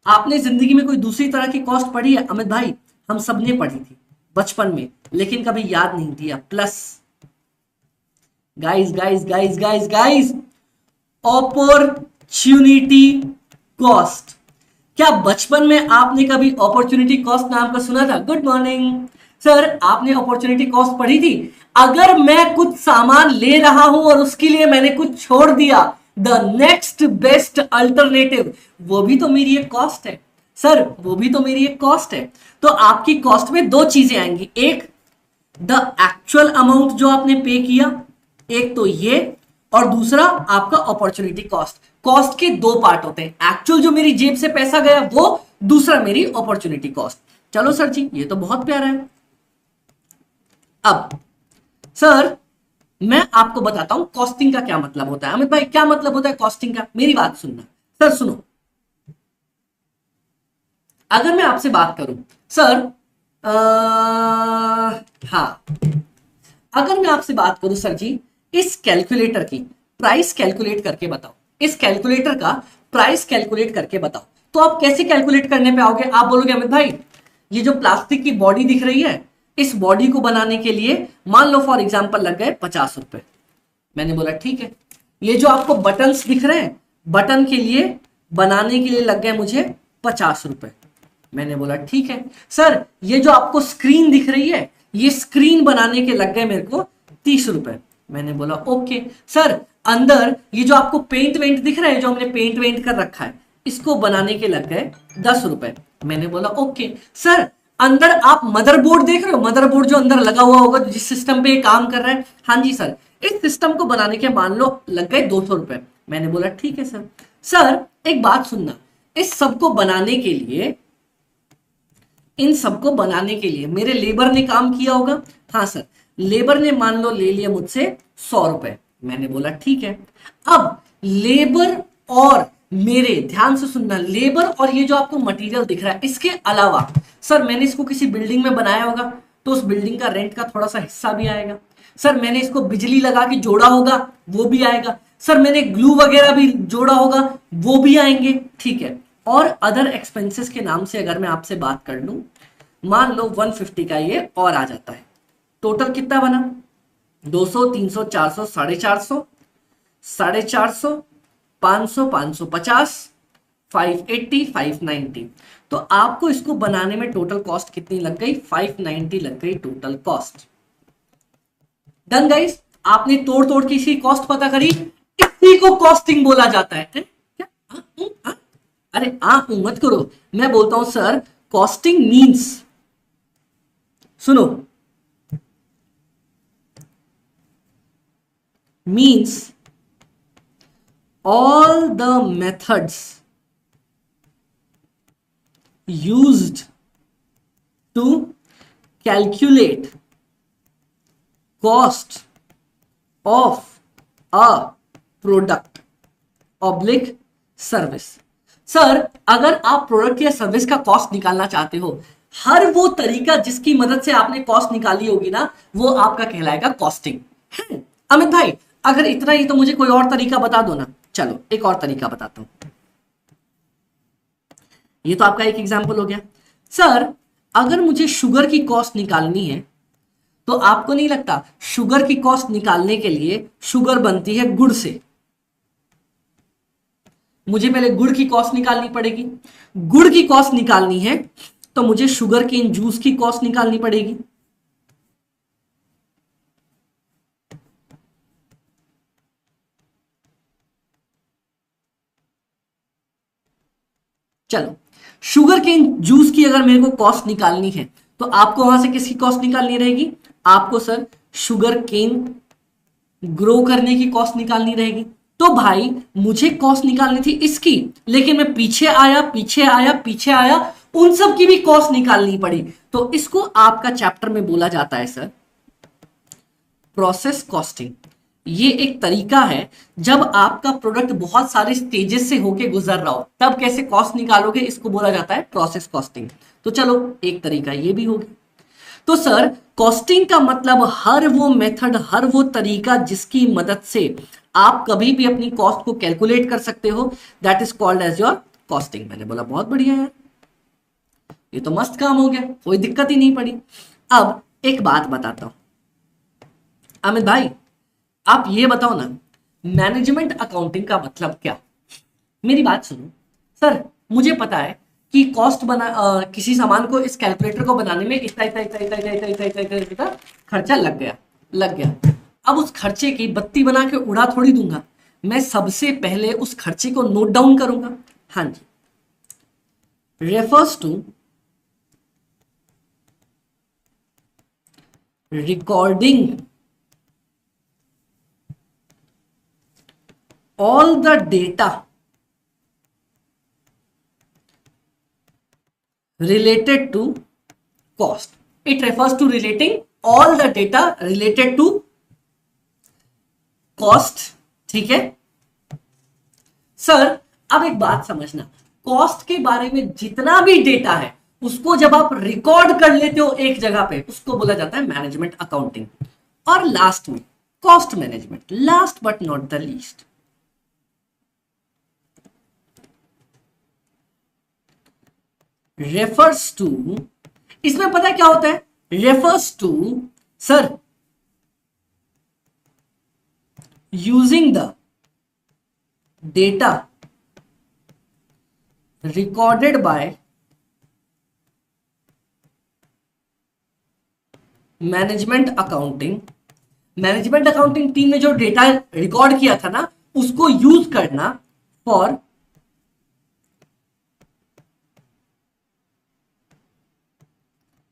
आपने जिंदगी में कोई दूसरी तरह की कॉस्ट पढ़ी है? अमित भाई, हम सबने पढ़ी थी बचपन में, लेकिन कभी याद नहीं दिया। Plus guys guys guys guys guys, opportunity cost. क्या बचपन में आपने कभी अपॉर्चुनिटी कॉस्ट नाम का सुना था? गुड मॉर्निंग सर, आपने अपॉर्चुनिटी कॉस्ट पढ़ी थी? अगर मैं कुछ सामान ले रहा हूं और उसके लिए मैंने कुछ छोड़ दिया, द नेक्स्ट बेस्ट अल्टरनेटिव, वो भी तो मेरी एक कॉस्ट है सर, वो भी तो मेरी एक कॉस्ट है। तो आपकी कॉस्ट में दो चीजें आएंगी, एक द एक्चुअल अमाउंट जो आपने पे किया, एक तो ये, और दूसरा आपका अपॉर्चुनिटी कॉस्ट। कॉस्ट के दो पार्ट होते हैं, एक्चुअल जो मेरी जेब से पैसा गया वो, दूसरा मेरी अपॉर्चुनिटी कॉस्ट। चलो सर जी, ये तो बहुत प्यारा है। अब सर, मैं आपको बताता हूं कॉस्टिंग का क्या मतलब होता है। अमित भाई, क्या मतलब होता है कॉस्टिंग का? मेरी बात सुनना सर, सुनो। अगर मैं आपसे बात करूं सर, हाँ, अगर मैं आपसे बात करूं सर जी, इस कैलकुलेटर की प्राइस कैलकुलेट करके बताओ, इस कैलकुलेटर का प्राइस कैलकुलेट करके बताओ, तो आप कैसे कैलकुलेट करने पे आओगे? आप बोलोगे अमित भाई, ये जो प्लास्टिक की बॉडी दिख रही है, इस बॉडी को बनाने के लिए मान लो फॉर एग्जाम्पल लग गए 50 रुपए। मैंने बोला ठीक है। ये जो आपको बटन्स दिख रहे हैं, बटन के लिए बनाने के लिए लग गए मुझे 50 रुपए। मैंने बोला ठीक है। सर, ये जो आपको स्क्रीन दिख रही है, ये स्क्रीन बनाने के लग गए मेरे को 30 रुपए। मैंने बोला ओके। सर, अंदर ये जो आपको पेंट वेंट दिख रहा है, जो हमने पेंट वेंट कर रखा है, इसको बनाने के लग गए 10 रुपए। मैंने बोला ओके। सर, अंदर आप मदरबोर्ड देख रहे हो, मदरबोर्ड जो अंदर लगा हुआ होगा जिस सिस्टम पे ये काम कर रहा है, हाँ जी सर, इस सिस्टम को बनाने के मान लो लग गए 200 रुपए। मैंने बोला ठीक है सर। सर, एक बात सुनना, इस सबको बनाने के लिए, इन सबको बनाने के लिए मेरे लेबर ने काम किया होगा? हाँ सर, लेबर ने मान लो ले लिया मुझसे 100 रुपए। मैंने बोला ठीक है। अब लेबर और मेरे, ध्यान से सुनना, लेबर और ये जो आपको मटेरियल दिख रहा है, इसके अलावा सर मैंने इसको किसी बिल्डिंग में बनाया होगा, तो उस बिल्डिंग का रेंट का थोड़ा सा हिस्सा भी आएगा। सर, मैंने इसको बिजली लगा के जोड़ा होगा, वो भी आएगा। सर, मैंने ग्लू वगैरह भी जोड़ा होगा, वो भी आएंगे। ठीक है। और अदर एक्सपेंसेस के नाम से अगर मैं आपसे बात कर लूं, मान लो 150 का ये और आ जाता है। टोटल कितना बना? 200, 300, 400, 450, 450, 500, 550, 580, 590। तो आपको इसको बनाने में टोटल कॉस्ट कितनी लग गई? 590 लग गई टोटल कॉस्ट। डन गाइस, आपने तोड़ तोड़ के इसी कॉस्ट पता करी, इसी को कॉस्टिंग बोला जाता है। क्या? अरे मत करो, मैं बोलता हूं सर, कॉस्टिंग मींस, सुनो, means all the methods used to calculate cost of a product oblique service. Sir अगर आप प्रोडक्ट या सर्विस का कॉस्ट निकालना चाहते हो, हर वो तरीका जिसकी मदद से आपने कॉस्ट निकाली होगी ना, वो आपका कहलाएगा कॉस्टिंग है। अमित भाई अगर इतना ही तो मुझे कोई और तरीका बता दो ना। चलो एक और तरीका बताता हूं। ये तो आपका एक एग्जांपल हो गया। सर अगर मुझे शुगर की कॉस्ट निकालनी है, तो आपको नहीं लगता शुगर की कॉस्ट निकालने के लिए शुगर बनती है गुड़ से, मुझे पहले गुड़ की कॉस्ट निकालनी पड़ेगी। गुड़ की कॉस्ट निकालनी है तो मुझे शुगर केन जूस की कॉस्ट निकालनी पड़ेगी। चलो शुगर केन जूस की अगर मेरे को कॉस्ट निकालनी है, तो आपको वहां से किसकी कॉस्ट निकालनी रहेगी? आपको सर शुगर केन ग्रो करने की कॉस्ट निकालनी रहेगी। तो भाई मुझे कॉस्ट निकालनी थी इसकी, लेकिन मैं पीछे आया पीछे आया पीछे आया, उन सब की भी कॉस्ट निकालनी पड़ी। तो इसको आपका चैप्टर में बोला जाता है सर प्रोसेस कॉस्टिंग। ये एक तरीका है, जब आपका प्रोडक्ट बहुत सारे स्टेजेस से होके गुजर रहा हो तब कैसे कॉस्ट निकालोगे, इसको बोला जाता है प्रोसेस कॉस्टिंग। तो चलो एक तरीका ये भी होगा। तो सर कॉस्टिंग का मतलब हर वो मेथड, हर वो तरीका जिसकी मदद से आप कभी भी अपनी कॉस्ट को कैलकुलेट कर सकते हो, that is called as your costing. मैंने बोला बहुत बढ़िया यार, ये तो मस्त काम हो गया, कोई दिक्कत ही नहीं पड़ी। अब एक बात बताता हूं अमित भाई, आप ये बताओ ना मैनेजमेंट अकाउंटिंग का मतलब क्या? मेरी बात सुनो सर, मुझे पता है कि कॉस्ट किसी सामान को इस कैलकुलेटर को बनाने में इतना इतना इतना इतना इतना इतना इतना इतना इतना इतना खर्चा लग गया। अब उस खर्चे की बत्ती बना के उड़ा थोड़ी दूंगा, मैं सबसे पहले उस खर्चे को नोट डाउन करूंगा। हाँ ji, refers to recording all the data related to cost. It refers to relating all the data related to cost. ठीक है सर, अब एक बात समझना, कॉस्ट के बारे में जितना भी डेटा है उसको जब आप रिकॉर्ड कर लेते हो एक जगह पे, उसको बोला जाता है मैनेजमेंट अकाउंटिंग। और लास्ट में cost management, last but not the least. Refers to, इसमें पता है क्या होता है? Refers to sir using the data recorded by management accounting. मैनेजमेंट अकाउंटिंग टीम ने जो डेटा रिकॉर्ड किया था ना, उसको यूज करना for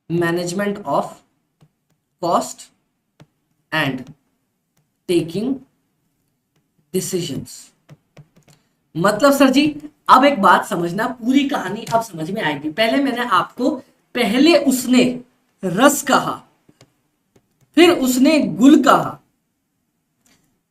management of cost and taking decisions. मतलब सर जी अब एक बात समझना, पूरी कहानी अब समझ में आएगी। पहले मैंने आपको, पहले उसने रस कहा, फिर उसने गुल कहा,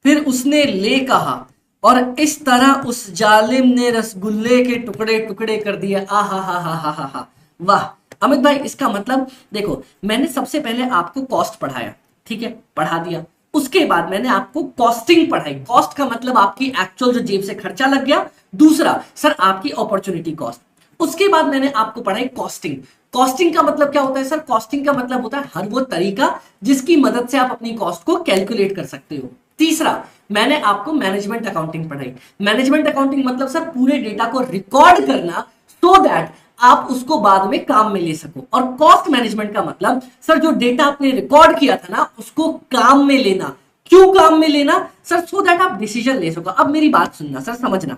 फिर उसने ले कहा, और इस तरह उस जालिम ने रसगुल्ले के टुकड़े टुकड़े कर दिए। आ हा हा हा हा हा हा, वाह अमित भाई। इसका मतलब देखो, मैंने सबसे पहले आपको कॉस्ट पढ़ाया, ठीक है, पढ़ा दिया। उसके बाद मैंने आपको कॉस्टिंग पढ़ाई। कॉस्ट का मतलब आपकी एक्चुअल जो जेब से खर्चा लग गया। दूसरा सर आपकी अपॉर्चुनिटी कॉस्ट। उसके बाद मैंने आपको पढ़ाई कॉस्टिंग। कॉस्टिंग का मतलब क्या होता है सर? कॉस्टिंग का मतलब होता है हर वो तरीका जिसकी मदद से आप अपनी कॉस्ट को कैलकुलेट कर सकते हो। तीसरा मैंने आपको मैनेजमेंट अकाउंटिंग पढ़ाई। मैनेजमेंट अकाउंटिंग मतलब सर पूरे डेटा को रिकॉर्ड करना, सो दैट आप उसको बाद में काम में ले सको। और कॉस्ट मैनेजमेंट का मतलब सर जो डेटा आपने रिकॉर्ड किया था ना, उसको काम में लेना। क्यों काम में लेना सर? सो दैट आप डिसीजन ले सको। अब मेरी बात सुनना सर, समझना,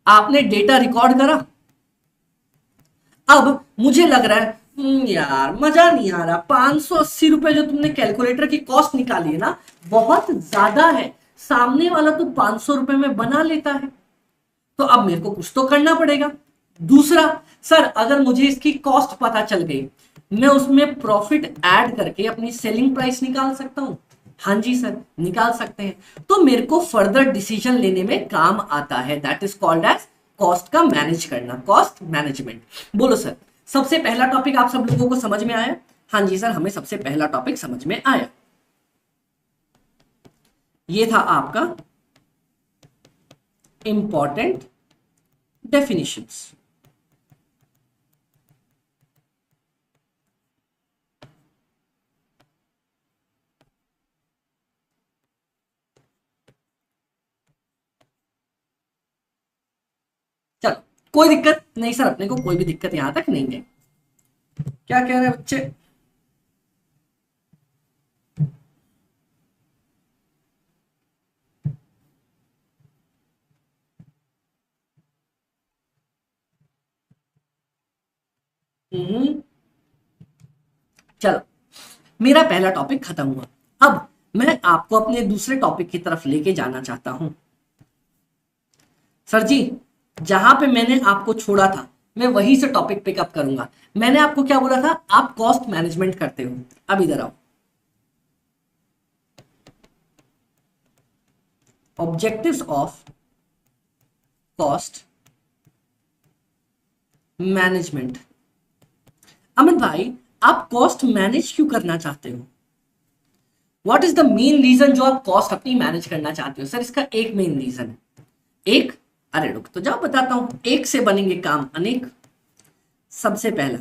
आपने डेटा रिकॉर्ड करा, अब मुझे लग रहा है यार मजा नहीं आ रहा, 580 रुपए जो तुमने कैलकुलेटर की कॉस्ट निकाली है ना, बहुत ज्यादा है, सामने वाला तो 500 रुपए में बना लेता है, तो अब मेरे को कुछ तो करना पड़ेगा। दूसरा, सर अगर मुझे इसकी कॉस्ट पता चल गई, मैं उसमें प्रॉफिट ऐड करके अपनी सेलिंग प्राइस निकाल सकता हूं। हाँ जी सर, निकाल सकते हैं। तो मेरे को फर्दर डिसीजन लेने में काम आता है, that is called as cost का मैनेज करना, कॉस्ट मैनेजमेंट। बोलो सर, सबसे पहला टॉपिक आप सब लोगों को समझ में आया? हाँ जी सर, हमें सबसे पहला टॉपिक समझ में आया। ये था आपका इंपॉर्टेंट डेफिनिशंस। चलो, कोई दिक्कत नहीं सर, अपने को कोई भी दिक्कत यहां तक नहीं है। क्या कह रहे हैं बच्चे? हम्म, चलो, मेरा पहला टॉपिक खत्म हुआ। अब मैं आपको अपने दूसरे टॉपिक की तरफ लेके जाना चाहता हूं। सर जी, जहां पे मैंने आपको छोड़ा था मैं वहीं से टॉपिक पिकअप करूंगा। मैंने आपको क्या बोला था? आप कॉस्ट मैनेजमेंट करते हो। अब इधर आओ, objectives of cost management. Amit भाई, आप कॉस्ट मैनेज क्यों करना चाहते हो? What is the main reason जो आप कॉस्ट अपनी मैनेज करना चाहते हो? सर इसका एक मेन रीजन है। एक, अरे रुक तो जाओ बताता हूं। एक से बनेंगे काम अनेक। सबसे पहला,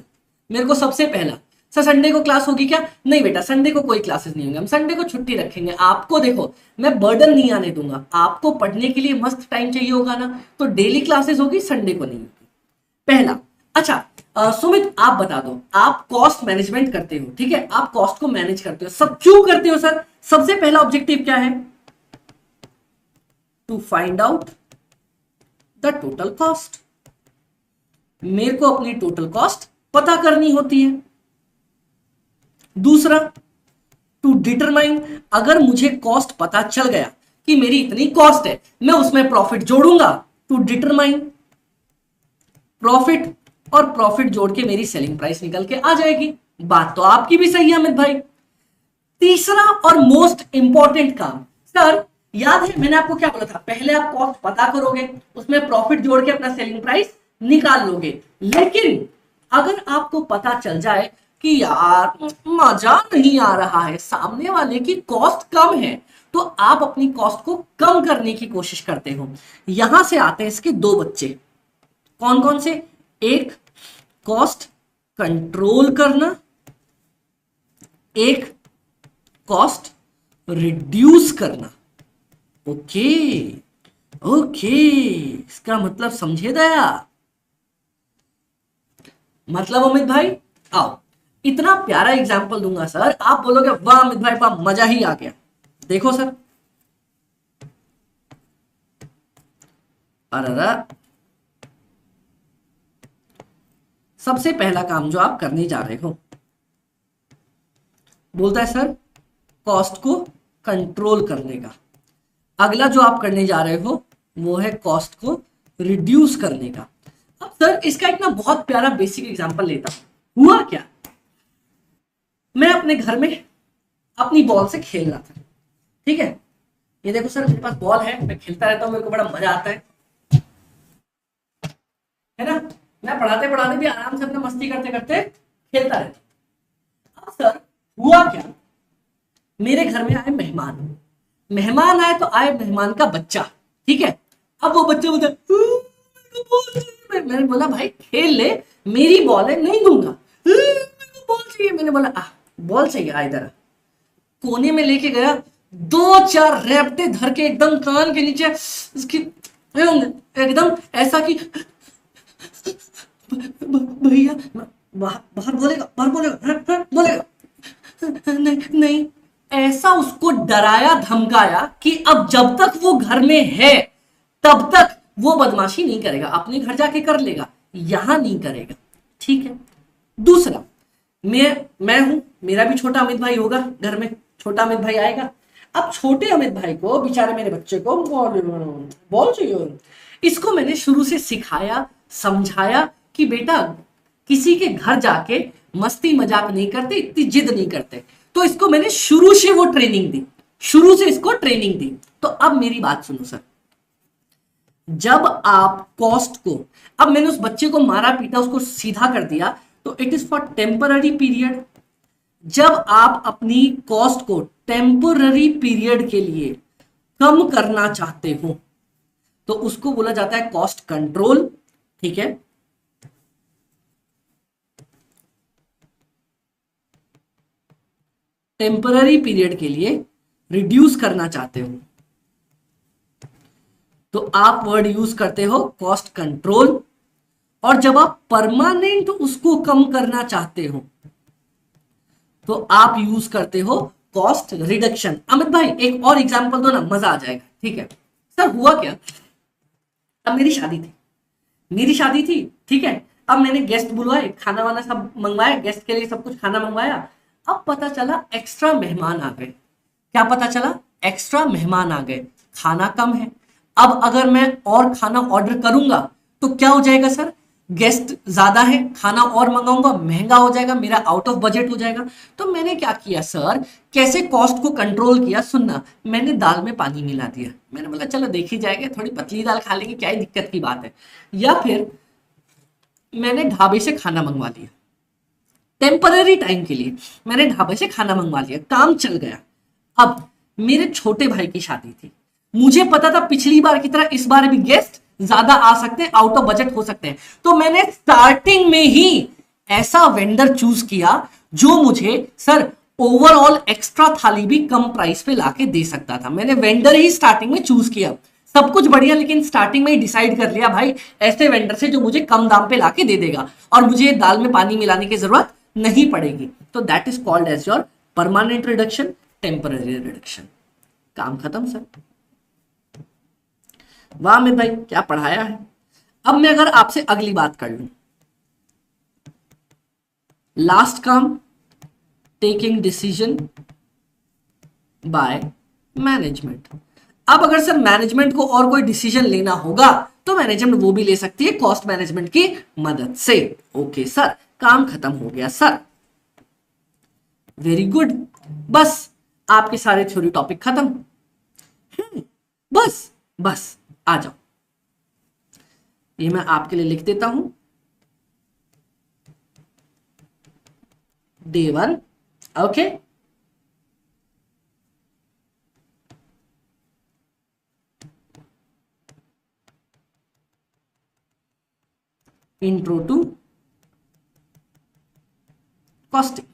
मेरे को सबसे पहला, सर संडे को क्लास होगी क्या? नहीं बेटा, संडे को कोई क्लासेस नहीं होंगे, हम संडे को छुट्टी रखेंगे। आपको देखो, मैं बर्डन नहीं आने दूंगा। आपको पढ़ने के लिए मस्त टाइम चाहिए होगा ना, तो डेली क्लासेस होगी, संडे को नहीं होगी। पहला। अच्छा, सुमित आप बता दो, आप कॉस्ट मैनेजमेंट करते हो, ठीक है, आप कॉस्ट को मैनेज करते हो, सब क्यों करते हो सर? सबसे पहला ऑब्जेक्टिव क्या है? To find out the total cost. मेरे को अपनी टोटल कॉस्ट पता करनी होती है। दूसरा, टू डिटरमाइन, अगर मुझे कॉस्ट पता चल गया कि मेरी इतनी कॉस्ट है, मैं उसमें प्रॉफिट जोड़ूंगा। टू डिटरमाइन प्रॉफिट, और प्रॉफिट जोड़ के मेरी सेलिंग प्राइस निकल के आ जाएगी। बात तो आपकी भी सही है अमित भाई। तीसरा और मोस्ट इंपॉर्टेंट काम, सर याद है मैंने आपको क्या बोला था? पहले आप कॉस्ट पता करोगे, उसमें प्रॉफिट जोड़ के अपना सेलिंग प्राइस निकाल लोगे। लेकिन अगर आपको पता चल जाए कि यार मजा नहीं आ रहा है, सामने वाले की कॉस्ट कम है, तो आप अपनी कॉस्ट को कम करने की कोशिश करते हो। यहां से आते हैं इसके दो बच्चे। कौन कौन से? एक, कॉस्ट कंट्रोल करना, एक कॉस्ट रिड्यूस करना। ओके, ओके, इसका मतलब समझे दया? मतलब अमित भाई, आओ इतना प्यारा एग्जाम्पल दूंगा सर, आप बोलोगे वाह अमित भाई वाह, मजा ही आ गया। देखो सर, अरे सबसे पहला काम जो आप करने जा रहे हो, बोलता है सर कॉस्ट को कंट्रोल करने का। अगला जो आप करने जा रहे हो वो है कॉस्ट को रिड्यूस करने का। अब सर इसका एक ना बहुत प्यारा बेसिक एग्जांपल लेता हूं। हुआ क्या, मैं अपने घर में अपनी बॉल से खेल रहा था, ठीक है, ये देखो सर मेरे पास बॉल है, मैं खेलता रहता हूं, मेरे को बड़ा मजा आता है ना। मैं पढ़ाते पढ़ाते भी आराम से अपना मस्ती करते करते खेलता रहता। अब सर हुआ क्या, मेरे घर में आए मेहमान, मेहमान आए तो आए मेहमान का बच्चा, ठीक है। अब वो बच्चे बोलते मैंने बोला भाई खेल ले, मेरी बॉल है नहीं दूंगा, मेरे को बॉल चाहिए। मैंने बोला बॉल चाहिए, आ इधर। कोने में लेके गया, दो चार रैपटे धर के एकदम कान के नीचे इसकी एकदम ऐसा कि भैया बाहर बोलेगा, बाहर बोलेगा, बोलेगा नहीं नहीं, ऐसा उसको डराया धमकाया कि अब जब तक वो घर में है तब तक वो बदमाशी नहीं करेगा, अपने घर जाके कर लेगा, यहां नहीं करेगा, ठीक है। दूसरा, मैं हूं, मेरा भी छोटा अमित भाई होगा घर में, छोटा अमित भाई आएगा। अब छोटे अमित भाई को, बेचारे मेरे बच्चे को बॉल चाहिए, इसको मैंने शुरू से सिखाया, समझाया कि बेटा किसी के घर जाके मस्ती मजाक नहीं करते, इतनी जिद नहीं करते। तो इसको मैंने शुरू से वो ट्रेनिंग दी, शुरू से इसको ट्रेनिंग दी। तो अब मेरी बात सुनो सर, जब आप कॉस्ट को, अब मैंने उस बच्चे को मारा पीटा, उसको सीधा कर दिया, तो it is for temporary period. जब आप अपनी कॉस्ट को टेम्पररी पीरियड के लिए कम करना चाहते हो तो उसको बोला जाता है कॉस्ट कंट्रोल। ठीक है, टेम्पररी पीरियड के लिए रिड्यूस करना चाहते हो तो आप वर्ड यूज करते हो कॉस्ट कंट्रोल, और जब आप परमानेंट उसको कम करना चाहते हो तो आप यूज करते हो कॉस्ट रिडक्शन। अमित भाई एक और एग्जांपल दो ना, मजा आ जाएगा। ठीक है सर, हुआ क्या, अब मेरी शादी थी, ठीक है, अब मैंने गेस्ट बुलवाए, खाना वाना सब मंगवाया, गेस्ट के लिए सब कुछ खाना मंगवाया। अब पता चला एक्स्ट्रा मेहमान आ गए। क्या पता चला, एक्स्ट्रा मेहमान आ गए, खाना कम है। अब अगर मैं और खाना ऑर्डर करूंगा तो क्या हो जाएगा सर, गेस्ट ज्यादा है, खाना और मंगाऊंगा, महंगा हो जाएगा, मेरा आउट ऑफ बजट हो जाएगा। तो मैंने क्या किया सर, कैसे कॉस्ट को कंट्रोल किया, सुनना, मैंने दाल में पानी मिला दिया। मैंने बोला चलो देखी जाएगी, थोड़ी पतली दाल खा लेंगे, क्या ही दिक्कत की बात है। या फिर मैंने ढाबे से खाना मंगवा लिया, टेम्पररी टाइम के लिए मैंने ढाबे से खाना मंगवा लिया, काम चल गया। अब मेरे छोटे भाई की शादी थी, मुझे पता था पिछली बार की तरह इस बार भी गेस्ट ज्यादा आ सकते हैं, आउट ऑफ बजट हो सकते हैं। तो मैंने स्टार्टिंग में ही ऐसा वेंडर चूज किया जो मुझे सर ओवरऑल एक्स्ट्रा थाली भी कम प्राइस पे लाके दे सकता था। मैंने वेंडर ही स्टार्टिंग में चूज किया, सब कुछ बढ़िया, लेकिन स्टार्टिंग में ही डिसाइड कर लिया भाई ऐसे वेंडर से जो मुझे कम दाम पे लाके दे देगा और मुझे दाल में पानी मिलाने की जरूरत नहीं पड़ेगी। तो that is called as your permanent reduction, temporary reduction. काम खत्म सर। वाह अमित भाई क्या पढ़ाया है। अब मैं अगर आपसे अगली बात कर लूं, लास्ट काम, टेकिंग डिसीजन बाय मैनेजमेंट। अब अगर सर मैनेजमेंट को और कोई डिसीजन लेना होगा तो मैनेजमेंट वो भी ले सकती है कॉस्ट मैनेजमेंट की मदद से। ओके सर, काम खत्म हो गया सर, वेरी गुड, बस आपके सारे थ्योरी टॉपिक खत्म। बस बस आ जाओ, ये मैं आपके लिए लिख देता हूं, day 1। Okay, intro to costing.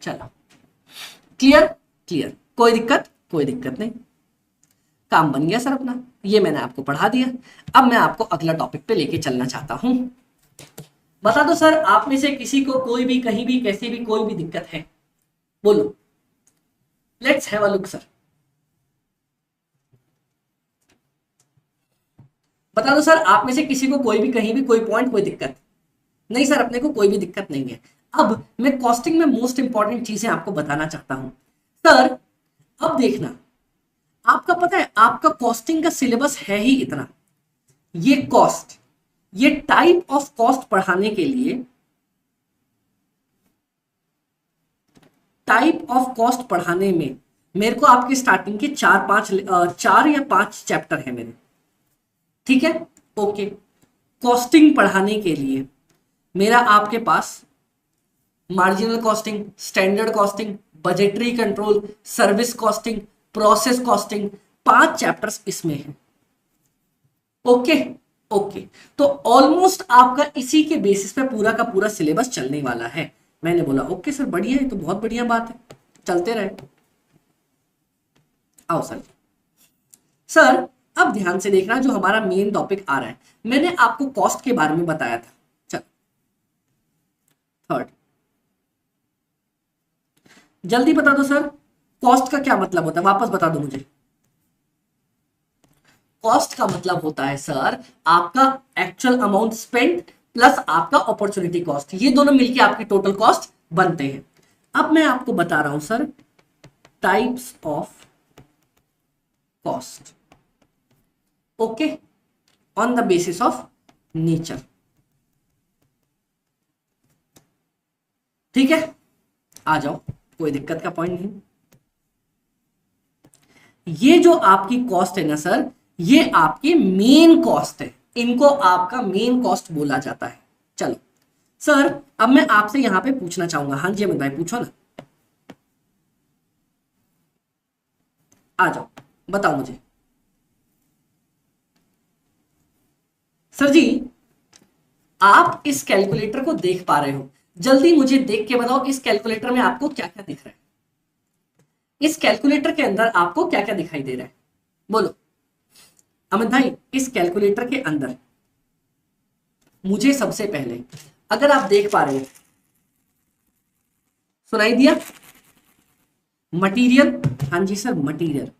चलो क्लियर, क्लियर, कोई दिक्कत नहीं, काम बन गया सर अपना, ये मैंने आपको पढ़ा दिया। अब मैं आपको अगला टॉपिक पे लेके चलना चाहता हूं। बता दो सर, आप में से किसी को कोई भी कहीं भी कैसी भी कोई भी दिक्कत है, बोलो, let's have a look sir. बता दो सर, आप में से किसी को कोई भी कहीं भी कोई पॉइंट कोई दिक्कत नहीं। सर अपने को कोई भी दिक्कत नहीं है। अब मैं कॉस्टिंग में मोस्ट इंपॉर्टेंट चीजें आपको बताना चाहता हूं सर। अब देखना, आपका पता है आपका कॉस्टिंग का सिलेबस है ही इतना, ये कॉस्ट, ये टाइप ऑफ कॉस्ट पढ़ाने के लिए, टाइप ऑफ कॉस्ट पढ़ाने में मेरे को आपके स्टार्टिंग के 4 या 5 चैप्टर है मेरे, ठीक है। ओके, कॉस्टिंग पढ़ाने के लिए मेरा आपके पास marginal costing, standard costing, budgetary control, service costing, process costing, 5 chapters इसमें है। ओके ओके, तो ऑलमोस्ट आपका इसी के बेसिस पे पूरा का पूरा सिलेबस चलने वाला है। मैंने बोला ओके सर बढ़िया है, तो बहुत बढ़िया बात है, चलते रहे। आओ सर। सर अब ध्यान से देखना, जो हमारा मेन टॉपिक आ रहा है, मैंने आपको कॉस्ट के बारे में बताया था। चल थर्ड, जल्दी बता दो सर, कॉस्ट का क्या मतलब होता है, वापस बता दो मुझे। कॉस्ट का मतलब होता है सर आपका एक्चुअल अमाउंट स्पेंड प्लस आपका अपॉर्चुनिटी कॉस्ट, ये दोनों मिलके आपकी टोटल कॉस्ट बनते हैं। अब मैं आपको बता रहा हूं sir types of cost, okay, on the basis of nature. ठीक है, आ जाओ, कोई दिक्कत का पॉइंट नहीं। ये जो आपकी कॉस्ट है ना सर, ये आपकी मेन कॉस्ट है, इनको आपका मेन कॉस्ट बोला जाता है। चलो सर, अब मैं आपसे यहां पे पूछना चाहूंगा, हाँ जी अमित भाई पूछो ना, आ जाओ बताओ मुझे। सर जी, आप इस कैलकुलेटर को देख पा रहे हो, जल्दी मुझे देख के बताओ इस कैलकुलेटर में आपको क्या क्या दिख रहा है, इस कैलकुलेटर के अंदर आपको क्या क्या दिखाई दे रहा है, बोलो अमित भाई। इस कैलकुलेटर के अंदर मुझे सबसे पहले, अगर आप देख पा रहे हो, सुनाई दिया मटेरियल, हाँ जी सर मटेरियल,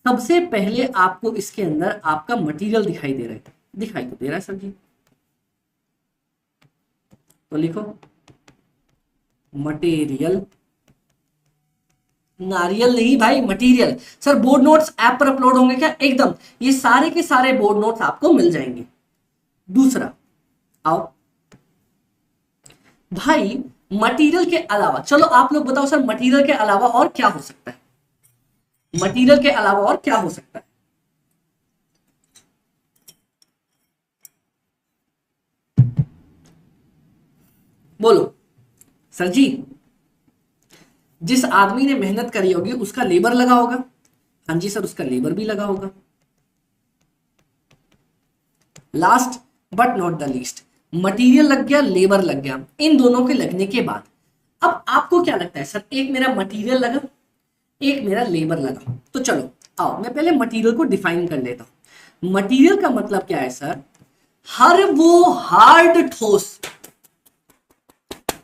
सबसे पहले आपको इसके अंदर आपका मटेरियल दिखाई दे रहा है, दिखाई तो दे रहा है सर जी, तो लिखो मटेरियल, नारियल नहीं भाई material. Sir board notes app पर अपलोड होंगे क्या? एकदम, ये सारे के सारे बोर्ड नोट्स आपको मिल जाएंगे। दूसरा, आओ भाई, मटेरियल के अलावा, चलो आप लोग बताओ सर मटेरियल के अलावा और क्या हो सकता है, मटेरियल के अलावा और क्या हो सकता है? बोलो सर जी, जिस आदमी ने मेहनत करी होगी उसका लेबर लगा होगा, हाँ जी सर उसका लेबर भी लगा होगा। Last but not the least, material लग गया, लेबर लग गया, इन दोनों के लगने के बाद अब आपको क्या लगता है सर, एक मेरा मटेरियल लगा, एक मेरा लेबर लगा, तो चलो आओ मैं पहले मटेरियल को डिफाइन कर लेता हूं। मटेरियल का मतलब क्या है सर, हर वो हार्ड ठोस,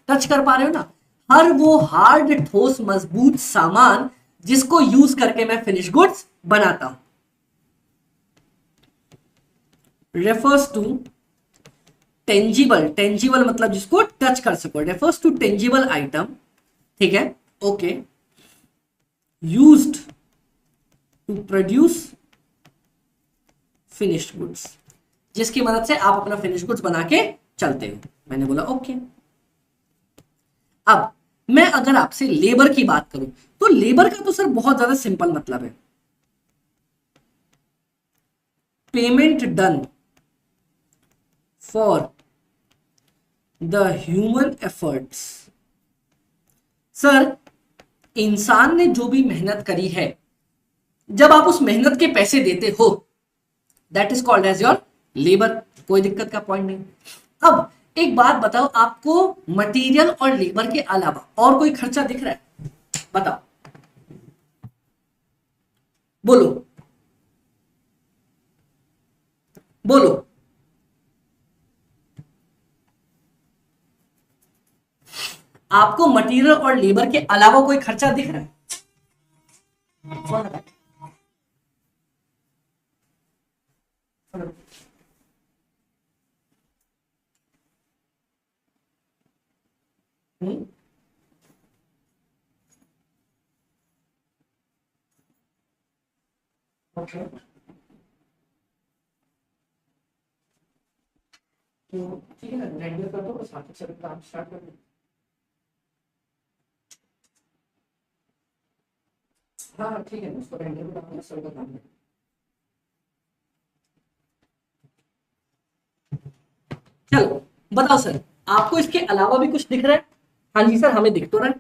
टच कर पा रहे हो ना, हर वो हार्ड ठोस मजबूत सामान जिसको यूज करके मैं फिनिश गुड्स बनाता हूं, रेफर्स टू टेंजिबल, टेंजिबल मतलब जिसको टच कर सको, रेफर्स टू टेंजिबल आइटम, ठीक है, okay, used to produce finished goods, जिसकी मदद से आप अपना फिनिश गुड्स बना के चलते हो। मैंने बोला ओके। अब मैं अगर आपसे लेबर की बात करूं, तो लेबर का तो सर बहुत ज्यादा सिंपल मतलब है, payment done for the human efforts. Sir इंसान ने जो भी मेहनत करी है, जब आप उस मेहनत के पैसे देते हो, that is called as your labour, कोई दिक्कत का पॉइंट नहीं। अब एक बात बताओ, आपको मटेरियल और लेबर के अलावा और कोई खर्चा दिख रहा है? बताओ, बोलो बोलो, आपको मटेरियल और लेबर के अलावा कोई खर्चा दिख रहा है? हम्म, ओके, तो ठीक है ना, रेंडर कर दो, साथ ही साथ काम स्टार्ट कर दो। हाँ हाँ, ठीक है, उसको रेंडर भी डालना, सर्वर काम है। चलो बताओ सर, आपको इसके अलावा भी कुछ दिख रहा है? हाँ जी सर, हमें दिख तो रहा है,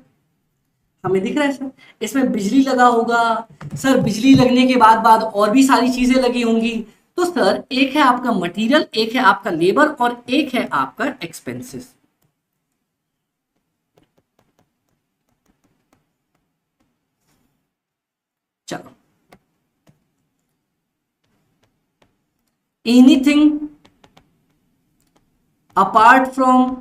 हमें दिख रहा है सर, इसमें बिजली लगा होगा, सर बिजली लगने के बाद बाद और भी सारी चीजें लगी होंगी, तो सर एक है आपका मटेरियल, एक है आपका लेबर और एक है आपका एक्सपेंसेस। चलो, anything apart from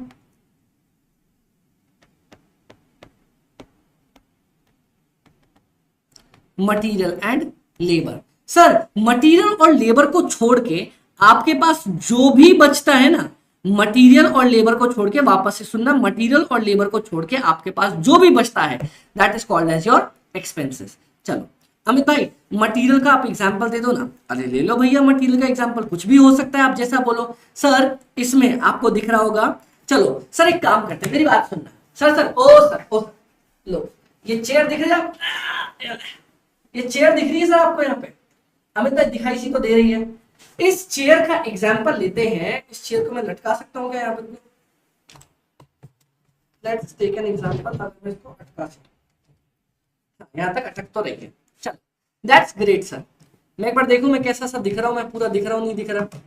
material and labour, sir material और लेबर को छोड़ के आपके पास जो भी बचता है ना, मटेरियल और लेबर को छोड़ के, वापस से सुनना, मटेरियल और लेबर को छोड़ के आपके पास जो भी बचता है that is called as your expenses. चलो अमित भाई मटेरियल का आप एग्जांपल दे दो ना। अरे ले लो भैया मटेरियल का एग्जांपल, कुछ भी हो सकता है, आप जैसा बोलो। सर इसमें आपको दिख रहा होगा, चलो सर एक काम करते हैं, मेरी बात सुनना। सर सर ओ सर ओ लो, ये चेयर दिख रही है आप, ये चेयर दिख रही है सर आपको यहाँ पे, अमित भाई दिखाई सी तो दे रही है। इस चेयर का एग्जांपल लेते हैं, इस चेयर को मैं लटका सकता हूँ क्या यहाँ पे? लेट्स टेक एन एग्जांपल, मैं इसको अटका सकता, यहाँ तक अटक तो रही है। चल दैट्स ग्रेट सर, मैं एक बार देखूं मैं कैसा सा दिख रहा हूं, मैं पूरा दिख रहा हूं नहीं दिख रहा?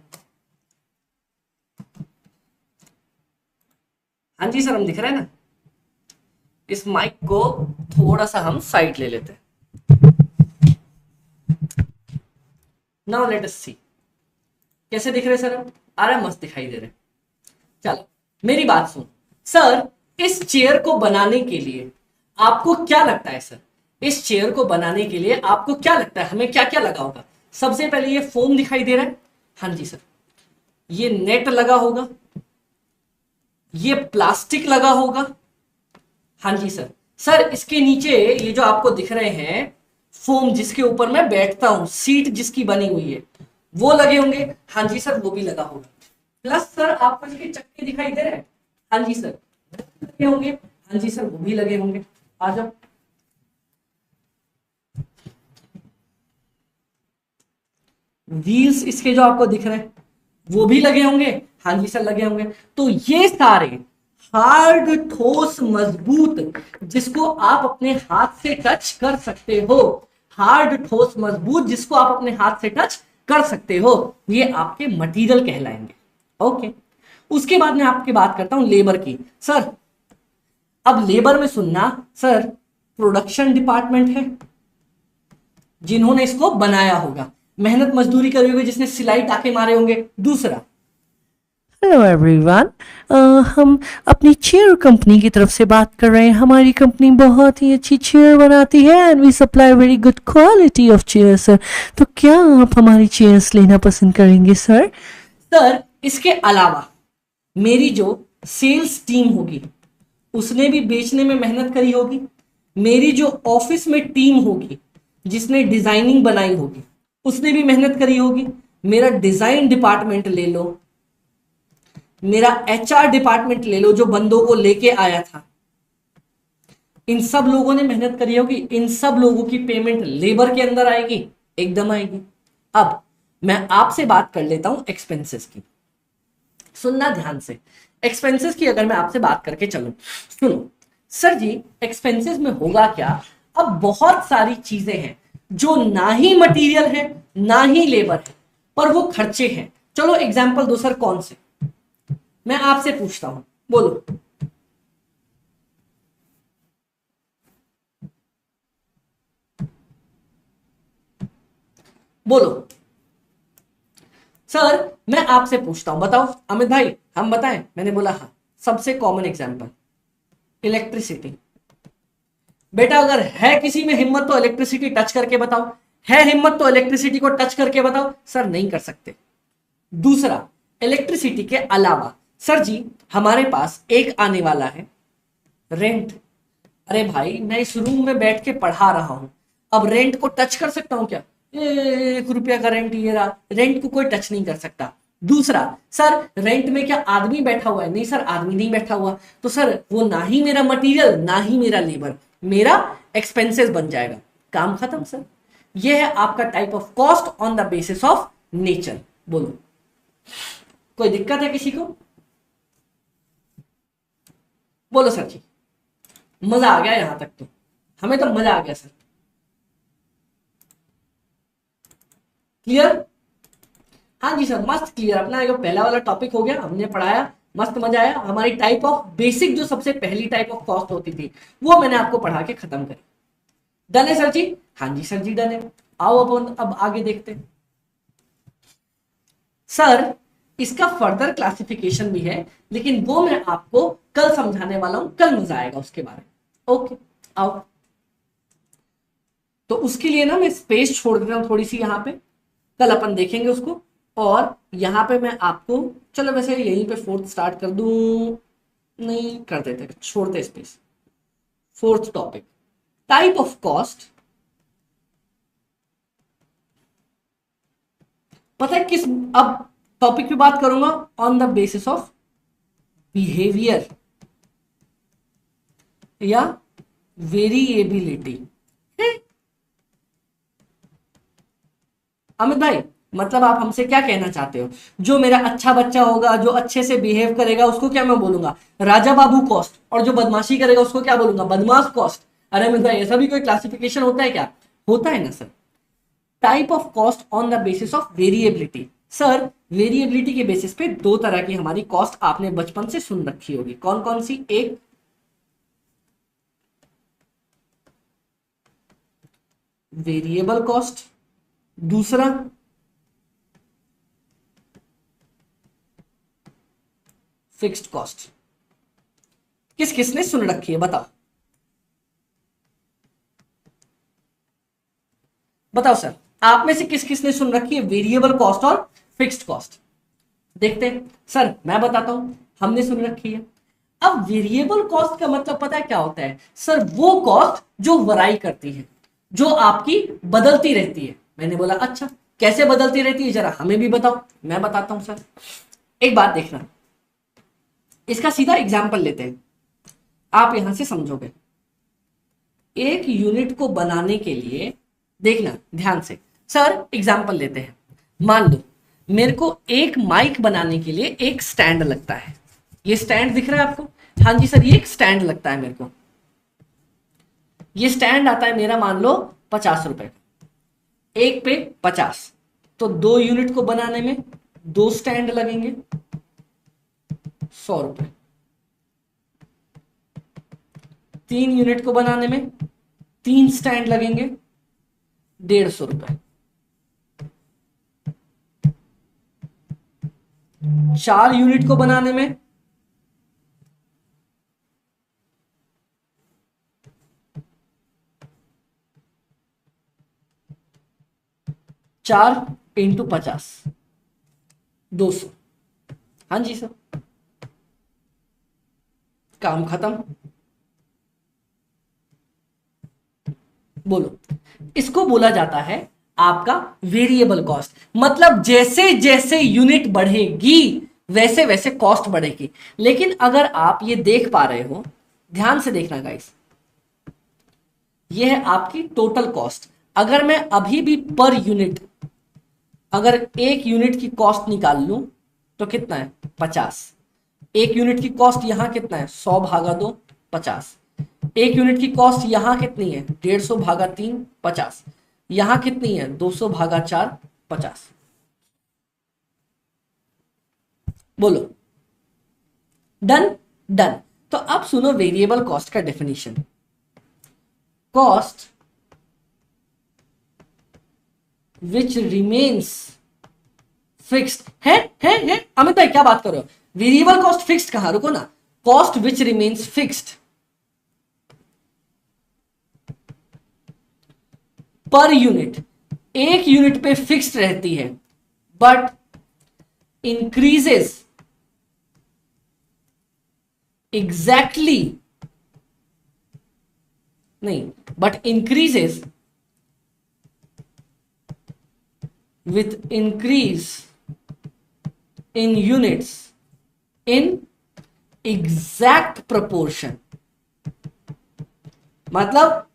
हाँ जी सर हम दिख रहे हैं ना। इस माइक को थोड़ा सा हम साइड ले लेते हैं। नाउ लेट अस सी कैसे दिख रहे सर, अरे मस्त दिखाई दे रहे। चलो मेरी बात सुन सर, इस चेयर को बनाने के लिए आपको क्या लगता है सर, इस चेयर को बनाने के लिए आपको क्या लगता है हमें क्या क्या लगा होगा? सबसे पहले ये फोम दिखाई दे रहा है, हाँ जी सर। ये नेट लगा होगा, ये प्लास्टिक लगा होगा, हाँ जी सर। सर इसके नीचे ये जो आपको दिख रहे हैं फोम जिसके ऊपर मैं बैठता हूं, सीट जिसकी बनी हुई है वो लगे होंगे, हाँ जी सर वो भी लगा होगा। प्लस सर आपको इसके चक्के दिखाई दे रहे हैं, हाँ जी सर लगे होंगे, हाँ जी सर वो भी लगे होंगे। आ जाओ, व्हील्स इसके जो आपको दिख रहे हैं वो भी लगे होंगे, हाँ जी सर लगे होंगे। तो ये सारे हार्ड ठोस मजबूत जिसको आप अपने हाथ से टच कर सकते हो, हार्ड ठोस मजबूत जिसको आप अपने हाथ से टच कर सकते हो, ये आपके मटेरियल कहलाएंगे। ओके, उसके बाद मैं आपकी बात करता हूं लेबर की। सर अब लेबर में सुनना सर, प्रोडक्शन डिपार्टमेंट है जिन्होंने इसको बनाया होगा, मेहनत मजदूरी करी होगी जिसने सिलाई टाके मारे होंगे। दूसरा, हेलो एवरीवन, हम अपनी चेयर कंपनी की तरफ से बात कर रहे हैं। हमारी कंपनी बहुत ही अच्छी चेयर बनाती है and we supply very good quality of chair sir. तो क्या आप हमारी चेयर्स लेना पसंद करेंगे सर? सर इसके अलावा मेरी जो सेल्स टीम होगी उसने भी बेचने में मेहनत करी होगी, मेरी जो ऑफिस में टीम होगी जिसने डिजाइनिंग बनाई होगी उसने भी मेहनत करी होगी, मेरा डिजाइन डिपार्टमेंट ले लो, मेरा एचआर डिपार्टमेंट ले लो जो बंदों को लेके आया था, इन सब लोगों ने मेहनत करी होगी। इन सब लोगों की पेमेंट लेबर के अंदर आएगी, एकदम आएगी। अब मैं आपसे बात कर लेता हूं एक्सपेंसेस की, सुनना ध्यान से। एक्सपेंसेस की अगर मैं आपसे बात करके चलूं, सुनो सर जी एक्सपेंसेस में होगा क्या? अब बहुत सारी चीजें हैं जो ना ही मटेरियल है ना ही लेबर है पर वो खर्चे हैं। चलो एग्जांपल दो सर, कौन से? मैं आपसे पूछता हूं, बोलो। बोलो सर, मैं आपसे पूछता हूं, बताओ अमित भाई हम बताएं? मैंने बोला हाँ। सबसे कॉमन एग्जांपल इलेक्ट्रिसिटी। बेटा अगर है किसी में हिम्मत तो इलेक्ट्रिसिटी टच करके बताओ, है हिम्मत तो इलेक्ट्रिसिटी को टच करके बताओ। सर नहीं कर सकते। दूसरा, इलेक्ट्रिसिटी के अलावा सर जी हमारे पास एक आने वाला है रेंट। अरे भाई मैं इस रूम में बैठ के पढ़ा रहा हूं, अब रेंट को टच कर सकता हूं क्या? 1 रुपया का रेंट ये रहा, रेंट को कोई टच नहीं कर सकता। दूसरा, सर रेंट में क्या आदमी बैठा हुआ है? नहीं सर आदमी नहीं बैठा हुआ, तो सर वो ना ही मेरा मटेरियल ना ही मेरा लेबर, मेरा एक्सपेंसेस बन जाएगा। काम खत्म सर। ये है आपका type of cost on the basis of nature. बोलो कोई दिक्कत है किसी को? बोलो सर जी, मजा आ गया यहां तक तो, हमें तो मजा आ गया सर। क्लियर? हाँ जी सर मस्त क्लियर। अपना जो पहला वाला टॉपिक हो गया, हमने पढ़ाया, मस्त मजा आया। हमारी टाइप ऑफ बेसिक जो सबसे पहली टाइप ऑफ कॉस्ट होती थी वो मैंने आपको पढ़ा के खत्म करी। डन है सर जी? हाँ जी सर जी डन है। आओ अब आगे देखते हैं। सर इसका फर्दर क्लासिफिकेशन भी है लेकिन वो मैं आपको कल समझाने वाला हूं, कल मजा आएगा उसके बारे में। ओके आओ। तो उसके लिए ना मैं स्पेस छोड़ देता हूं थोड़ी सी यहां पे, कल अपन देखेंगे उसको। और यहां पे मैं आपको चलो वैसे यहीं पे फोर्थ स्टार्ट कर दूं, नहीं कर देते, छोड़ते space. Fourth topic, type of cost. पता है किस, अब टॉपिक पे बात करूंगा on the basis of behaviour या वेरिएबिलिटी। अमित भाई मतलब आप हमसे क्या कहना चाहते हो, जो मेरा अच्छा बच्चा होगा, जो अच्छे से बिहेव करेगा, उसको क्या मैं बोलूंगा, राजा बाबू कॉस्ट, और जो बदमाशी करेगा उसको क्या बोलूंगा, बदमाश कॉस्ट। अरे अमित भाई ऐसा भी कोई क्लासिफिकेशन होता है क्या? होता है ना sir. Type of cost on the basis of variability. Sir variability के बेसिस पे दो तरह की हमारी कॉस्ट आपने बचपन से सुन रखी होगी, कौन कौन सी? एक वेरिएबल कॉस्ट, दूसरा फिक्स्ड कॉस्ट। किस किसने सुन रखी है बताओ, बताओ सर, आप में से किस किसने सुन रखी है वेरिएबल कॉस्ट और फिक्स्ड कॉस्ट? देखते हैं। सर मैं बताता हूं, हमने सुन रखी है। अब वेरिएबल कॉस्ट का मतलब पता है क्या होता है सर? वो कॉस्ट जो वराई करती है, जो आपकी बदलती रहती है। मैंने बोला अच्छा कैसे बदलती रहती है, जरा हमें भी बताओ। मैं बताता हूं सर, एक बात देखना, इसका सीधा एग्जाम्पल लेते हैं, आप यहां से समझोगे। एक यूनिट को बनाने के लिए, देखना ध्यान से सर, एग्जाम्पल लेते हैं। मान लो मेरे को एक माइक बनाने के लिए एक स्टैंड लगता है। ये स्टैंड दिख रहा है आपको? हाँ जी सर, ये एक स्टैंड लगता है मेरे को। ये स्टैंड आता है मेरा मान लो 50 रुपए का, एक पे 50, तो 2 यूनिट को बनाने में 2 स्टैंड लगेंगे 100 रुपए। 3 यूनिट को बनाने में 3 स्टैंड लगेंगे 150 रुपए। 4 यूनिट को बनाने में 4 × 50 200। हाँ जी सर, काम खत्म। बोलो, इसको बोला जाता है आपका वेरिएबल कॉस्ट। मतलब जैसे जैसे यूनिट बढ़ेगी वैसे वैसे कॉस्ट बढ़ेगी। लेकिन अगर आप ये देख पा रहे हो, ध्यान से देखना गाइस, ये है आपकी टोटल कॉस्ट। अगर मैं अभी भी पर यूनिट, अगर 1 यूनिट की कॉस्ट निकाल लूं तो कितना है 50। 1 यूनिट की कॉस्ट यहां कितना है 100 भागा 2 50। 1 यूनिट की कॉस्ट यहां कितनी है 150 भागा 3 50। यहां कितनी है 200 भागा 4 50। बोलो डन? डन। तो अब सुनो वेरिएबल कॉस्ट का definition. Cost which remains fixed है अमित भाई क्या बात कर रहे हो? वेरिएबल कॉस्ट फिक्स्ड कहा, रुको ना। Cost which remains fixed per unit, 1 unit पे फिक्स्ड रहती है, बट इंक्रीजेस एग्जैक्टली, नहीं, but increases with increase in units in exact proportion। मतलब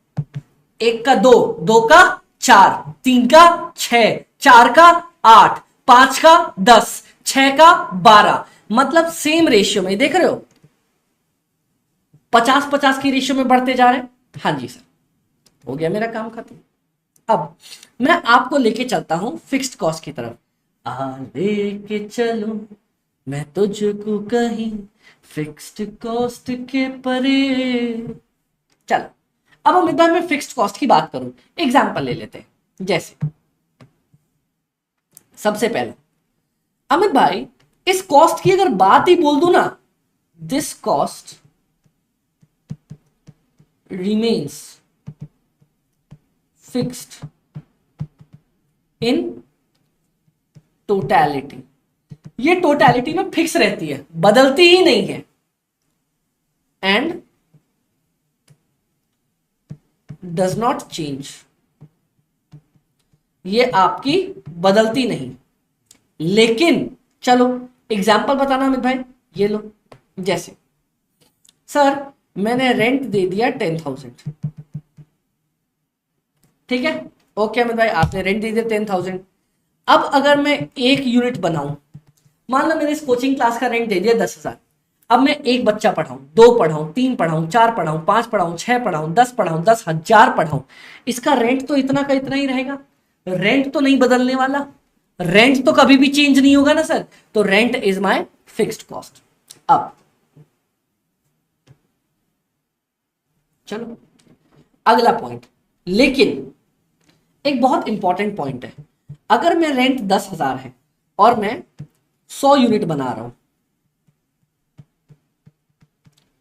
1 का 2, 2 का 4, 3 का 6, 4 का 8, 5 का 10, 6 का 12, मतलब सेम रेशियो में। देख रहे हो 50-50 की रेशियो में बढ़ते जा रहे हैं। हाँ जी सर, हो गया मेरा काम खत्म। अब मैं आपको लेके चलता हूं फिक्स्ड कॉस्ट की तरफ। आ लेके चलो मैं तुझको कहीं फिक्स्ड कॉस्ट के परे। चलो अब हम इधर में फिक्स्ड कॉस्ट की बात करूं, एग्जांपल ले लेते हैं। जैसे सबसे पहले अमित भाई इस कॉस्ट की अगर बात ही बोल दूं ना, this cost remains fixed in totality. ये टोटलिटी में फिक्स रहती है, बदलती ही नहीं है। एंड डज नॉट चेंज, ये आपकी बदलती नहीं। लेकिन चलो एग्जाम्पल बताना अमित भाई, ये लो, जैसे सर मैंने रेंट दे दिया 10,000, ठीक है, ओके अमित भाई आपने रेंट दे दिया 10,000। अब अगर मैं एक यूनिट बनाऊं, मान लो मैंने इस कोचिंग क्लास का रेंट दे दिया 10,000, अब मैं एक बच्चा पढ़ाऊं, दो पढ़ाऊं, तीन पढ़ाऊं, चार पढ़ाऊं, पांच पढ़ाऊं, छह पढ़ाऊं, 10 पढ़ाऊं, 10,000 पढ़ाऊं, इसका रेंट तो इतना का इतना ही रहेगा, रेंट तो नहीं बदलने वाला, रेंट तो कभी भी चेंज नहीं होगा ना सर, तो rent is my fixed cost. अब चलो अगला पॉइंट, लेकिन एक बहुत इंपॉर्टेंट पॉइंट है, अगर मैं रेंट 10,000 है और मैं 100 यूनिट बना रहा हूं,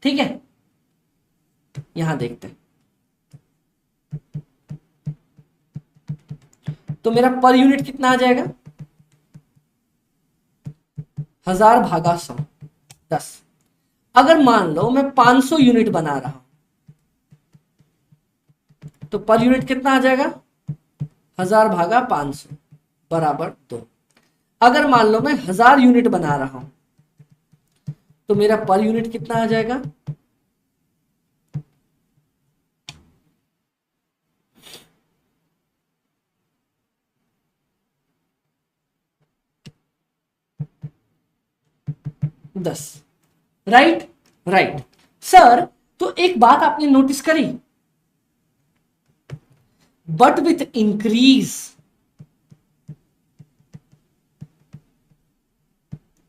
ठीक है, यहां देखते हैं, तो मेरा पर यूनिट कितना आ जाएगा, 1000 भागा 100, 10। अगर मान लो मैं 500 यूनिट बना रहा हूं, तो पर यूनिट कितना आ जाएगा, 1000 भागा 500 बराबर 2। अगर मान लो मैं 1000 यूनिट बना रहा हूं, तो मेरा पर यूनिट कितना आ जाएगा, 10। राइट राइट सर, तो एक बात आपने नोटिस करी, but with increase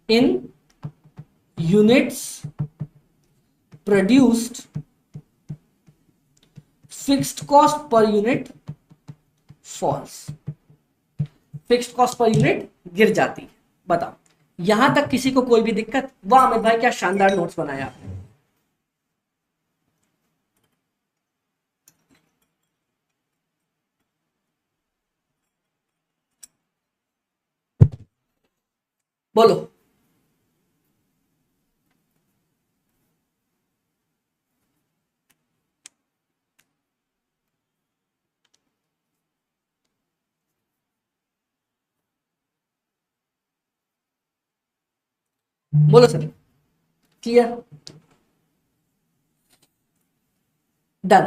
in units produced, fixed cost per unit falls, fixed cost per unit गिर जाती है। बताओ यहां तक किसी को कोई भी दिक्कत? वाह अमित भाई क्या शानदार नोट्स बनाया आपने। बोलो। बोलो सर, क्लियर, डन,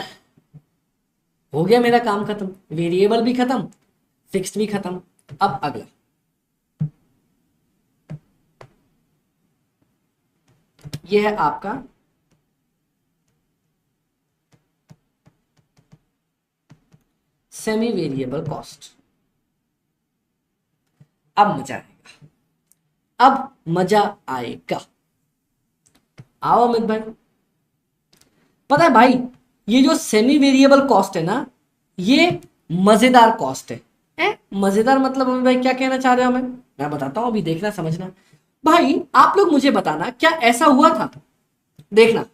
हो गया मेरा काम खत्म, वेरिएबल भी खत्म, फिक्स्ड भी खत्म। अब अगला, ये है आपका सेमी वेरिएबल कॉस्ट। अब मजा आएगा, अब मजा आएगा। आओ अमित भाई, पता है भाई ये जो सेमी वेरिएबल कॉस्ट है ना, ये मजेदार कॉस्ट है? मजेदार मतलब अमित भाई क्या कहना चाह रहे हो हमें, मैं बताता हूं, अभी देखना समझना। भाई आप लोग मुझे बताना क्या ऐसा हुआ था, देखना,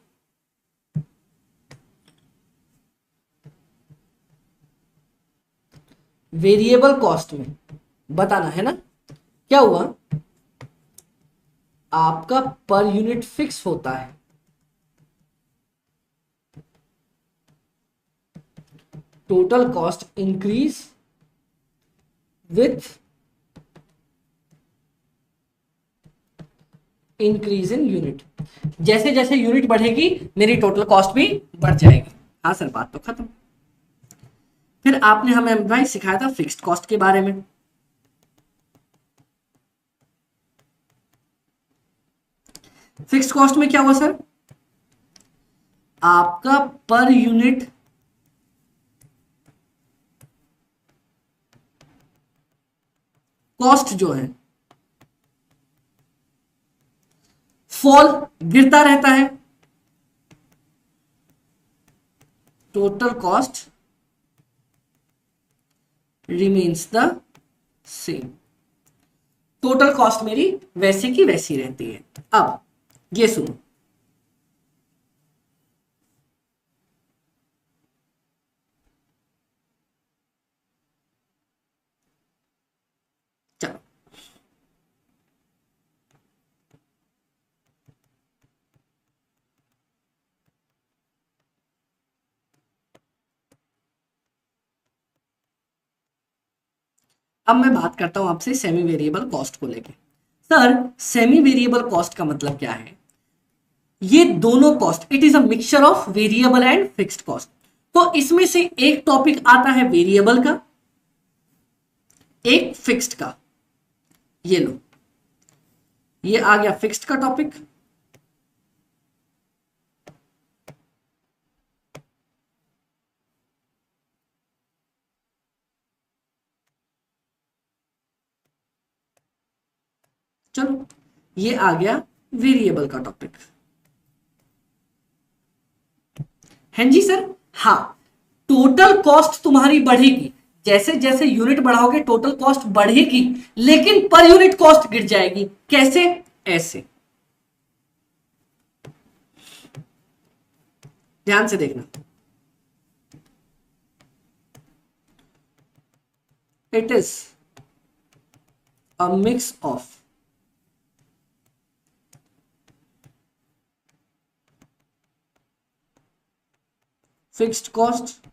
वेरिएबल कॉस्ट में बताना है ना, क्या हुआ, आपका पर यूनिट फिक्स होता है, total cost increase with increase in unit, जैसे जैसे यूनिट बढ़ेगी मेरी टोटल कॉस्ट भी बढ़ जाएगी। हाँ सर बात तो खत्म। फिर आपने हमें भाई सिखाया था फिक्स्ड कॉस्ट के बारे में, फिक्स्ड कॉस्ट में क्या हुआ सर, आपका पर यूनिट कॉस्ट जो है फॉल, गिरता रहता है, total cost remains the same, total cost मेरी वैसे की वैसी रहती है। अब ये सुनो, चलो अब मैं बात करता हूं आपसे सेमी वेरिएबल कॉस्ट को लेके। सर सेमी वेरिएबल कॉस्ट का मतलब क्या है? ये दोनों cost, it is a mixture of variable and fixed cost. तो इसमें से एक टॉपिक आता है वेरिएबल का, एक फिक्स्ड का। ये लो, ये आ गया फिक्स्ड का टॉपिक। चलो, ये आ गया वेरिएबल का टॉपिक। हैं जी सर? हाँ, टोटल कॉस्ट तुम्हारी बढ़ेगी, जैसे जैसे यूनिट बढ़ाओगे टोटल कॉस्ट बढ़ेगी, लेकिन पर यूनिट कॉस्ट गिर जाएगी। कैसे? ऐसे, ध्यान से देखना। It is a mix of fixed cost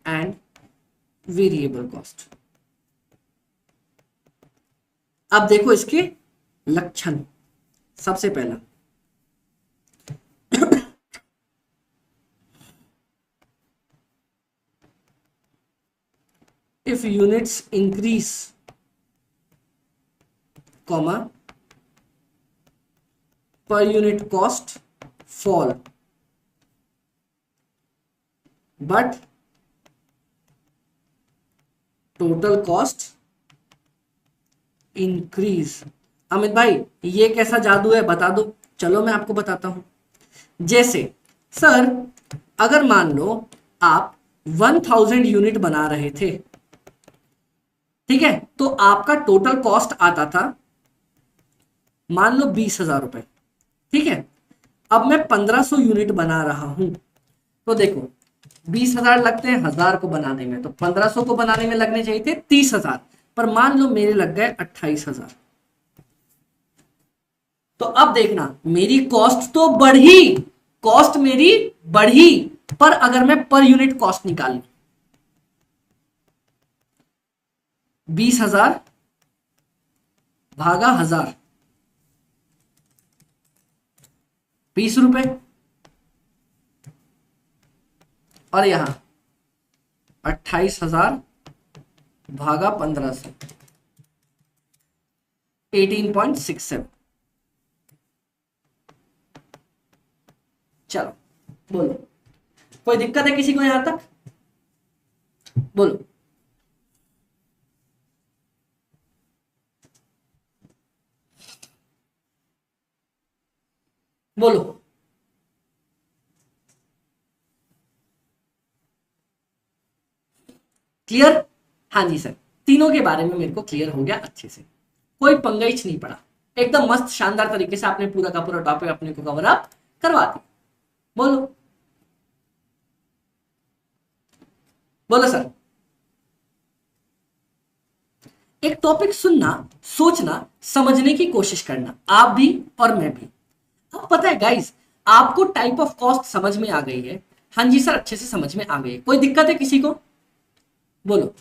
and variable cost. अब देखो इसके लक्षण। सबसे पहला, if units increase, comma, per unit cost fall, but total cost increase। Amit भाई ये कैसा जादू है, बता दो। चलो मैं आपको बताता हूं। जैसे सर, अगर मान लो आप 1000 यूनिट बना रहे थे, ठीक है, तो आपका टोटल कॉस्ट आता था मान लो 20,000 रुपए, ठीक है। अब मैं 1500 यूनिट बना रहा हूं, तो देखो 20,000 लगते हैं 1000 को बनाने में, तो 1500 को बनाने में लगने चाहिए थे 30,000, पर मान लो मेरे लग गए 28,000। तो अब देखना, मेरी कॉस्ट तो बढ़ी, कॉस्ट मेरी बढ़ी, पर अगर मैं पर यूनिट कॉस्ट निकालूं, 20,000 भागा 1000, 20 रुपए, और यहां 28,000 भागा 1500, 18.67। चलो बोलो, कोई दिक्कत है किसी को यहां तक? बोलो। बोलो। क्लियर? हाँ जी सर, तीनों के बारे में मेरे को क्लियर हो गया अच्छे से, कोई पंगाइच नहीं पड़ा, एकदम मस्त शानदार तरीके से आपने पूरा का पूरा टॉपिक अपने को कवर अप करवा दिया। बोलो। बोलो सर। एक टॉपिक सुनना, सोचना, समझने की कोशिश करना, आप भी और मैं भी। अब पता है गाइस, आपको टाइप ऑफ कॉस्ट समझ में आ गई है? हाँ जी सर, अच्छे से समझ में आ गई है। कोई दिक्कत है किसी को? बोलो।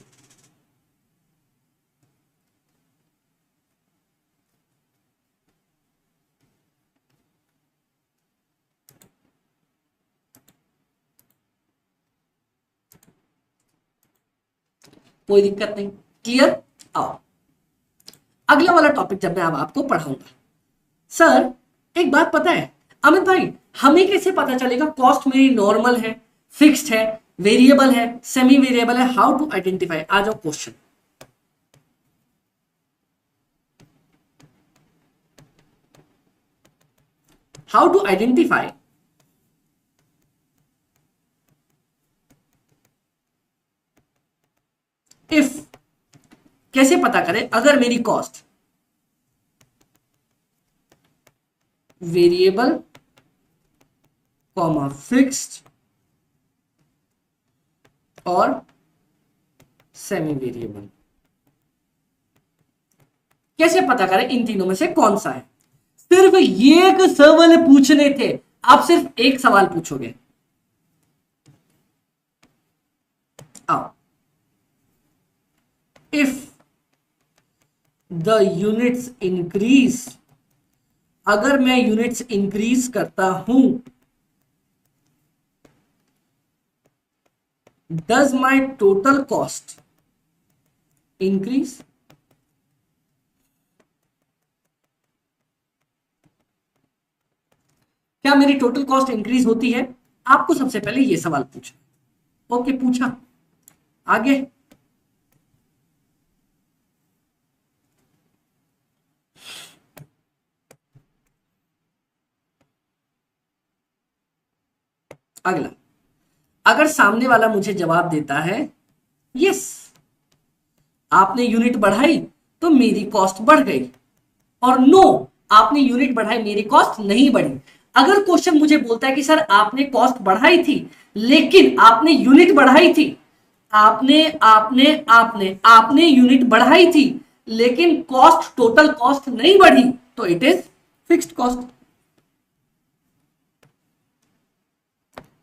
कोई दिक्कत नहीं, क्लियर? आओ, अगला वाला टॉपिक जब मैं अब आपको पढ़ाऊंगा। सर एक बात पता है अमित भाई, हमें कैसे पता चलेगा कॉस्ट मेरी नॉर्मल है, फिक्स्ड है, वेरिएबल है, सेमी वेरिएबल है? How to identify? आ जाओ question. How to identify if, कैसे पता करें अगर मेरी कॉस्ट वेरिएबल कॉमा फिक्स्ड और सेमी वेरिएबल, कैसे पता करें इन तीनों में से कौन सा है? सिर्फ ये एक सवाल पूछने थे, आप सिर्फ एक सवाल पूछोगे। आओ, इफ द यूनिट्स इंक्रीज, अगर मैं यूनिट्स इंक्रीज करता हूं, does my total cost increase? क्या मेरी टोटल कॉस्ट इंक्रीज होती है? आपको सबसे पहले ये सवाल पूछा। ओके, पूछा। आगे अगला, अगर सामने वाला मुझे जवाब देता है यस, आपने यूनिट बढ़ाई तो मेरी कॉस्ट बढ़ गई, और नो, आपने यूनिट बढ़ाई मेरी कॉस्ट नहीं बढ़ी। अगर क्वेश्चन मुझे बोलता है कि सर आपने कॉस्ट बढ़ाई थी लेकिन आपने यूनिट बढ़ाई थी, आपने आपने आपने आपने यूनिट बढ़ाई थी लेकिन कॉस्ट, टोटल कॉस्ट नहीं बढ़ी, तो it is fixed cost.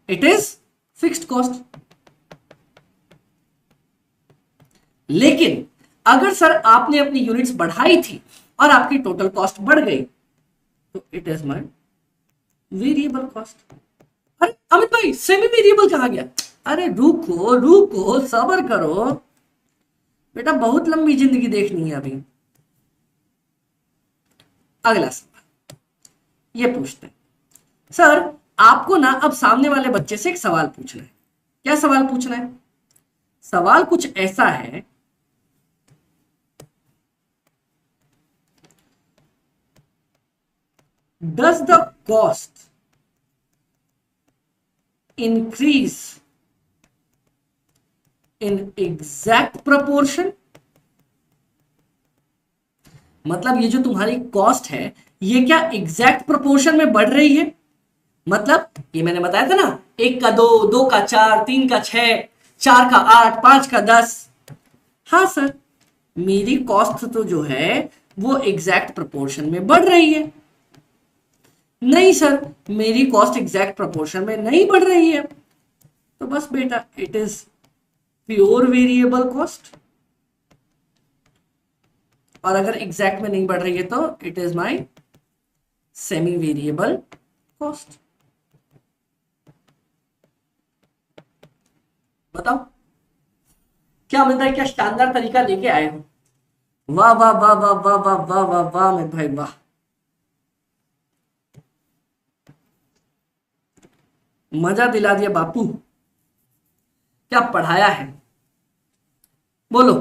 It is fixed cost. लेकिन अगर सर आपने अपनी यूनिट्स बढ़ाई थी और आपकी टोटल कॉस्ट बढ़ गई, तो it is my variable cost. अरे अमित भाई, सेमी वेरिएबल कहा गया? अरे रुको रुको, सब्र करो बेटा, बहुत लंबी जिंदगी देखनी है अभी। अगला सवाल ये पूछते हैं, सर आपको ना अब सामने वाले बच्चे से एक सवाल पूछना है। क्या सवाल पूछना है? सवाल कुछ ऐसा है, does the cost increase in exact proportion? मतलब ये जो तुम्हारी कॉस्ट है ये क्या एग्जैक्ट प्रोपोर्शन में बढ़ रही है? मतलब ये मैंने बताया था ना, 1 का 2, 2 का 4, 3 का 6, 4 का 8, 5 का 10। हाँ सर, मेरी कॉस्ट तो जो है वो एग्जैक्ट प्रोपोर्शन में बढ़ रही है। नहीं सर, मेरी कॉस्ट एग्जैक्ट प्रोपोर्शन में नहीं बढ़ रही है, तो बस बेटा it is pure variable cost. और अगर एग्जैक्ट में नहीं बढ़ रही है तो it is my semi variable cost. बताओ क्या मिलता है? क्या शानदार तरीका लेके आए हो! वाह वाह वाह वाह वाह वाह वाह वाह वाह मैं भाई वाह, मजा दिला दिया बापू। क्या पढ़ाया है, बोलो।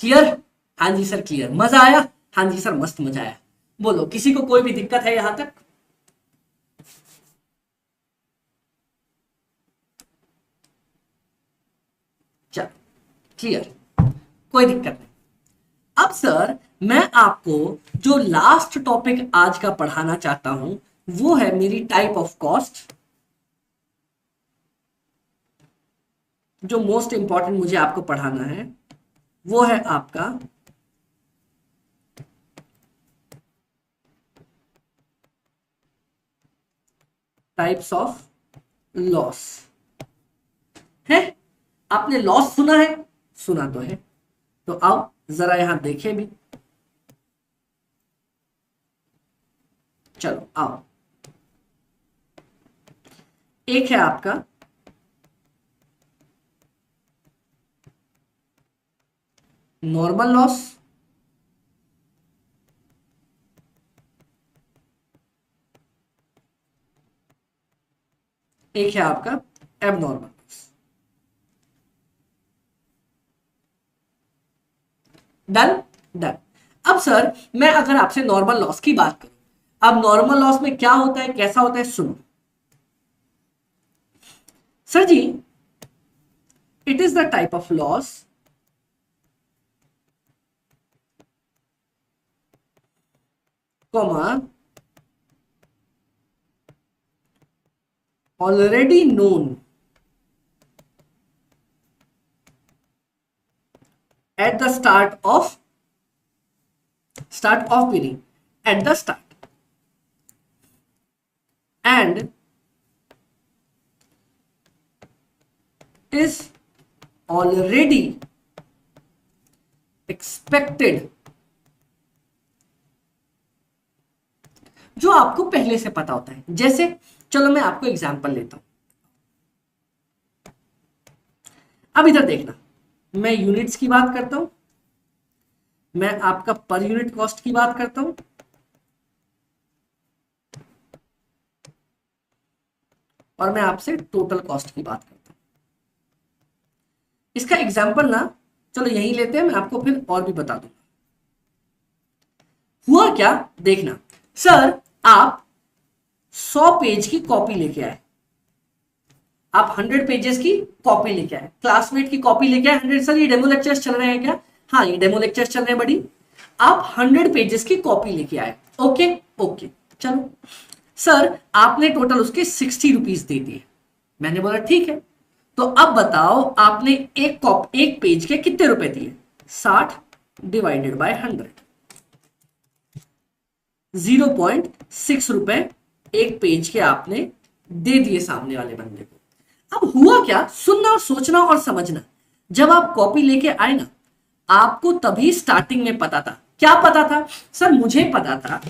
क्लियर? हाँ जी सर क्लियर। मजा आया? हाँ जी सर मस्त मजा आया। बोलो, किसी को कोई भी दिक्कत है यहां तक? चलो क्लियर, कोई दिक्कत नहीं। अब सर मैं आपको जो लास्ट टॉपिक आज का पढ़ाना चाहता हूं वो है मेरी टाइप ऑफ कॉस्ट। जो मोस्ट इंपॉर्टेंट मुझे आपको पढ़ाना है वो है आपका टाइप्स ऑफ लॉस। है? आपने लॉस सुना है? सुना तो है, तो आओ जरा यहां देखें भी। चलो आओ, एक है आपका नॉर्मल लॉस, एक है आपका एबनॉर्मल लॉस। डन? डन। अब सर मैं अगर आपसे नॉर्मल लॉस की बात करूं, अब नॉर्मल लॉस में क्या होता है, कैसा होता है, सुनो सर जी। It is the type of loss comma already known at the start of meaning at the start and is already expected, जो आपको पहले से पता होता है। जैसे चलो मैं आपको एग्जांपल लेता हूं। अब इधर देखना, मैं यूनिट्स की बात करता हूं, मैं आपका पर यूनिट कॉस्ट की बात करता हूं, और मैं आपसे टोटल कॉस्ट की बात करता हूं। इसका एग्जांपल ना चलो यही लेते हैं, मैं आपको फिर और भी बता दूंगा। हुआ क्या देखना, सर आप 100 पेज की कॉपी लेके आए, आप 100 पेजेस की कॉपी लेके आए, क्लासमेट की कॉपी लेके आए 100। सर ये डेमो लेक्चर्स चल रहे हैं क्या? हाँ ये डेमो लेक्चर्स चल रहे हैं बड़ी। आप 100 पेजेस की कॉपी लेके आए, ओके ओके चलो। सर आपने टोटल उसके 60 रुपीज दे दिए। मैंने बोला ठीक है, तो अब बताओ आपने एक पेज के कितने रुपए दिए? 60 डिवाइडेड बाय 100, 0.6 रुपए एक पेज के आपने दे दिए सामने वाले बंदे को। अब हुआ क्या, सुनना और सोचना और समझना। जब आप कॉपी लेके आए ना, आपको तभी स्टार्टिंग में पता था। क्या पता था? सर मुझे पता था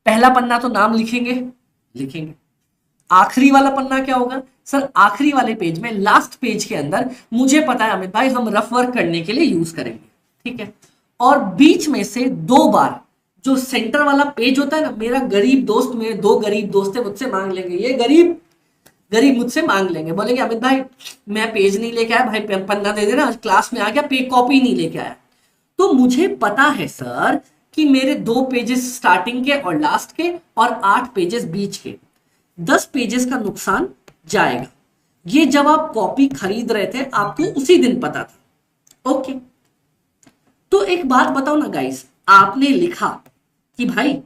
पहला पन्ना तो नाम लिखेंगे, आखिरी वाला पन्ना क्या होगा? सर आखिरी वाले पेज में, लास्ट पेज के अंदर मुझे पता है अमित भाई हम रफ वर्क करने के लिए यूज करेंगे, ठीक है। और बीच में से 2 बार जो सेंटर वाला पेज होता है ना, मेरे दो गरीब दोस्त है, मुझसे मांग लेंगे, ये गरीब मुझसे मांग लेंगे, बोलेंगे अमित भाई मैं पेज नहीं लेके आया, भाई पन्ना दे देना, आज क्लास में आ गया कॉपी नहीं लेके आया। तो मुझे पता है सर कि मेरे 2 पेजेस स्टार्टिंग के और लास्ट के और 8 पेजेस बीच के, 10 पेजेस का नुकसान जाएगा। ये जब आप कॉपी खरीद रहे थे आपको उसी दिन पता था, ओके। तो एक बात बताओ ना गाइस, आपने लिखा कि भाई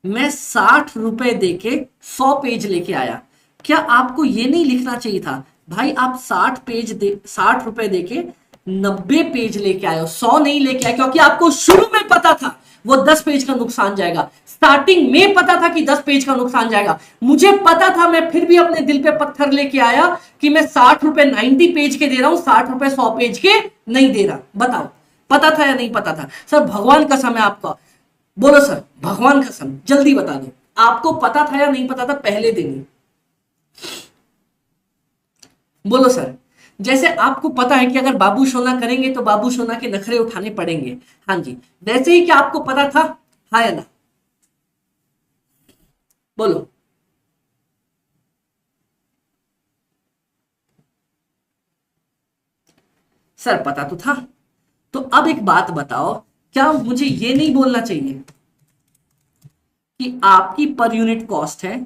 मैं 60 रुपए देके 100 पेज लेके आया, क्या आपको ये नहीं लिखना चाहिए था भाई आप 60 रुपए देके 90 पेज लेके आए हो, 100 नहीं लेके आए? क्योंकि आपको शुरू में पता था वो 10 पेज का नुकसान जाएगा, स्टार्टिंग में पता था कि 10 पेज का नुकसान जाएगा। मुझे पता था, मैं फिर भी अपने दिल पे पत्थर लेके आया कि मैं 60 रुपए 90 पेज के दे रहा हूं, 60 रुपए 100 पेज के नहीं दे रहा। बताओ पता था या नहीं पता था? सर भगवान कसम है आपका, बोलो सर भगवान कसम, जल्दी बता दो, आपको पता था या नहीं पता था पहले दिन ही? बोलो सर। जैसे आपको पता है कि अगर बाबू सोना करेंगे तो बाबू सोना के नखरे उठाने पड़ेंगे, हाँ जी, वैसे ही क्या आपको पता था? हाँ या ना? बोलो। सर पता तो था। तो अब एक बात बताओ, क्या मुझे ये नहीं बोलना चाहिए कि आपकी पर यूनिट कॉस्ट है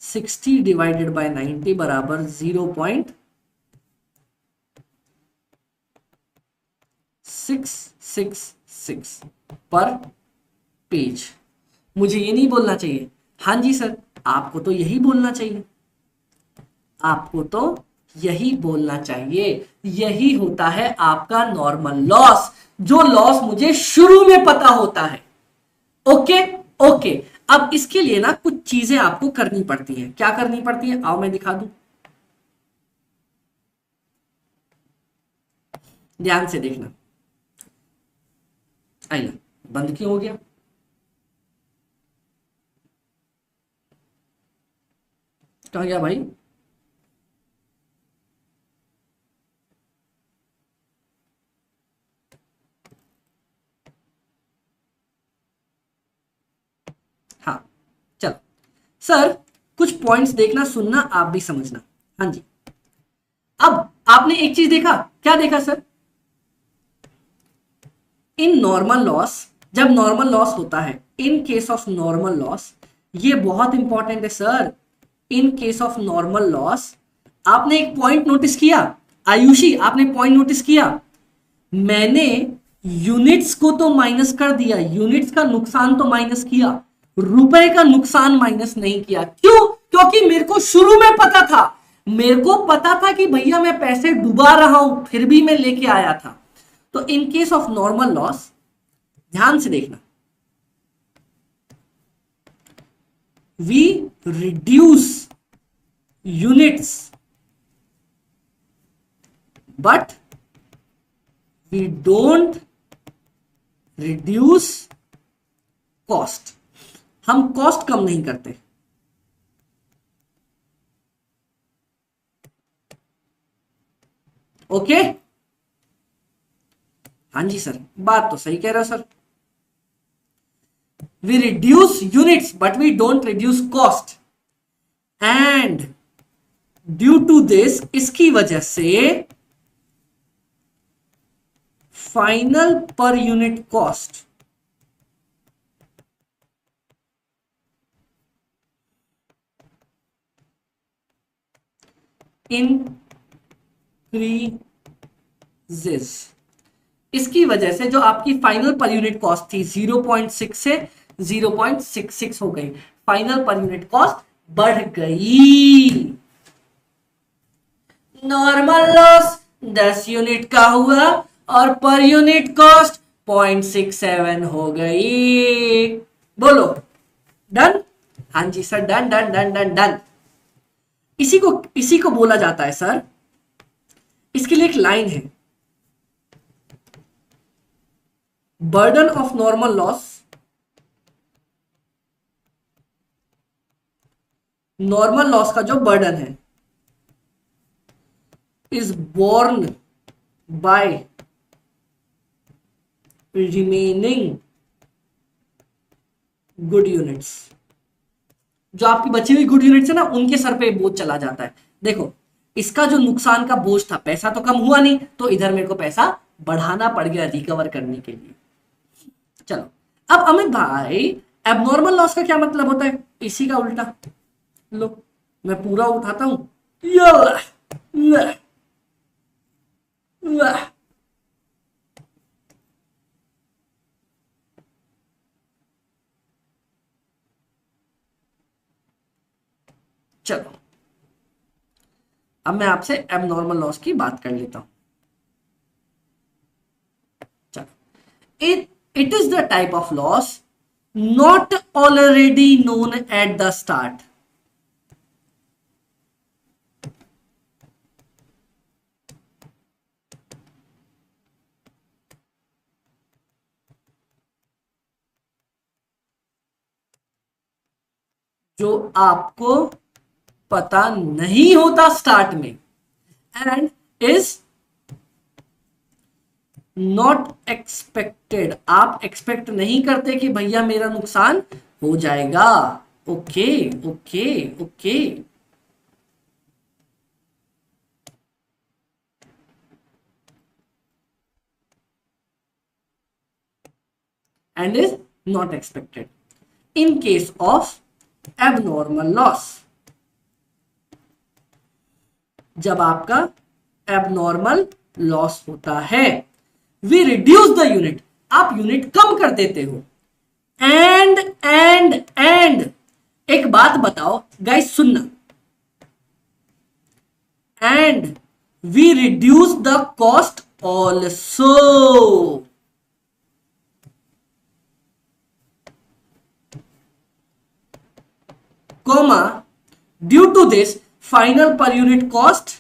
60 डिवाइडेड बाय 90 बराबर 0.666 पर पेज? मुझे ये नहीं बोलना चाहिए? हाँ जी सर, आपको तो यही बोलना चाहिए, आपको तो यही बोलना चाहिए। यही होता है आपका नॉर्मल लॉस, जो लॉस मुझे शुरू में पता होता है, ओके ओके। अब इसके लिए ना कुछ चीजें आपको करनी पड़ती हैं। क्या करनी पड़ती है? आओ मैं दिखा दूं, ध्यान से देखना। आइए, बंद क्यों हो गया? कहाँ गया भाई? हाँ चलो सर, कुछ पॉइंट्स देखना, सुनना, आप भी समझना। हाँ जी, अब आपने एक चीज देखा, क्या देखा सर? इन नॉर्मल लॉस, जब नॉर्मल लॉस होता है, इन केस ऑफ नॉर्मल लॉस, ये बहुत इंपॉर्टेंट है sir. In case of normal loss, आपने एक पॉइंट नोटिस किया आयुषी, आपने पॉइंट नोटिस किया, मैंने यूनिट्स को तो माइनस कर दिया, यूनिट्स का नुकसान तो माइनस किया, रुपए का नुकसान माइनस नहीं किया। क्यों? क्योंकि मेरे को शुरू में पता था, मेरे को पता था कि भैया मैं पैसे डुबा रहा हूं, फिर भी मैं लेके आया था। तो in case of normal loss, ध्यान से देखना, we reduce units but we don't reduce cost, हम कॉस्ट कम नहीं करते। ओके हाँ जी सर, बात तो सही कह रहे हो sir. We reduce units but we don't reduce cost, and due to this, इसकी वजह से final per unit cost increases. इसकी वजह से जो आपकी फाइनल पर यूनिट कॉस्ट थी 0.6 से 0.66 हो गई, फाइनल पर यूनिट कॉस्ट बढ़ गई। नॉर्मल लॉस 10 यूनिट का हुआ और पर यूनिट कॉस्ट 0.67 हो गई। बोलो डन? हाँ जी sir, done done done done done. इसी को बोला जाता है सर, इसके लिए एक लाइन है, burden of normal loss, normal loss का जो बर्डन है is borne by remaining good units. जो आपकी बची हुई गुड यूनिट्स है ना, उनके सर पे बोझ चला जाता है। देखो इसका जो नुकसान का बोझ था, पैसा तो कम हुआ नहीं, तो इधर मेरे को पैसा बढ़ाना पड़ गया रिकवर करने के लिए। चलो अब अमित भाई, एबनॉर्मल लॉस का क्या मतलब होता है? इसी का उल्टा। लो मैं पूरा उठाता हूं, चलो अब मैं आपसे एबनॉर्मल लॉस की बात कर लेता हूं। चलो, it is the type of loss not already known at the start. जो आपको पता नहीं होता स्टार्ट में, एंड इज नॉट एक्सपेक्टेड। आप एक्सपेक्ट नहीं करते कि भैया मेरा नुकसान हो जाएगा। Okay okay okay, and is not expected in case of abnormal loss. जब आपका एबनॉर्मल लॉस होता है, वी रिड्यूस द यूनिट, आप यूनिट कम कर देते हो। एंड एक बात बताओ गाइस, सुनना, and we reduce the cost also. Comma, due to this final per unit cost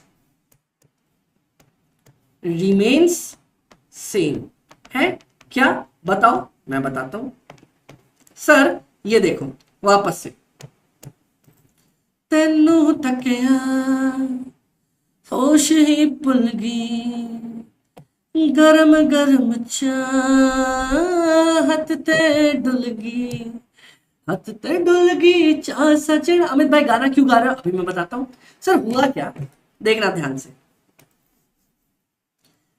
remains same है। क्या बताओ? मैं बताता हूं सर, ये देखो वापस से। तेनू तकिया होश ही भुल गई, गरम गरम चाहत ते डुल गई, हथ ते डुल गई चाह सजन। अमित भाई गाना क्यों गा रहे हो? अभी मैं बताता हूं सर। हुआ क्या, देखना ध्यान से।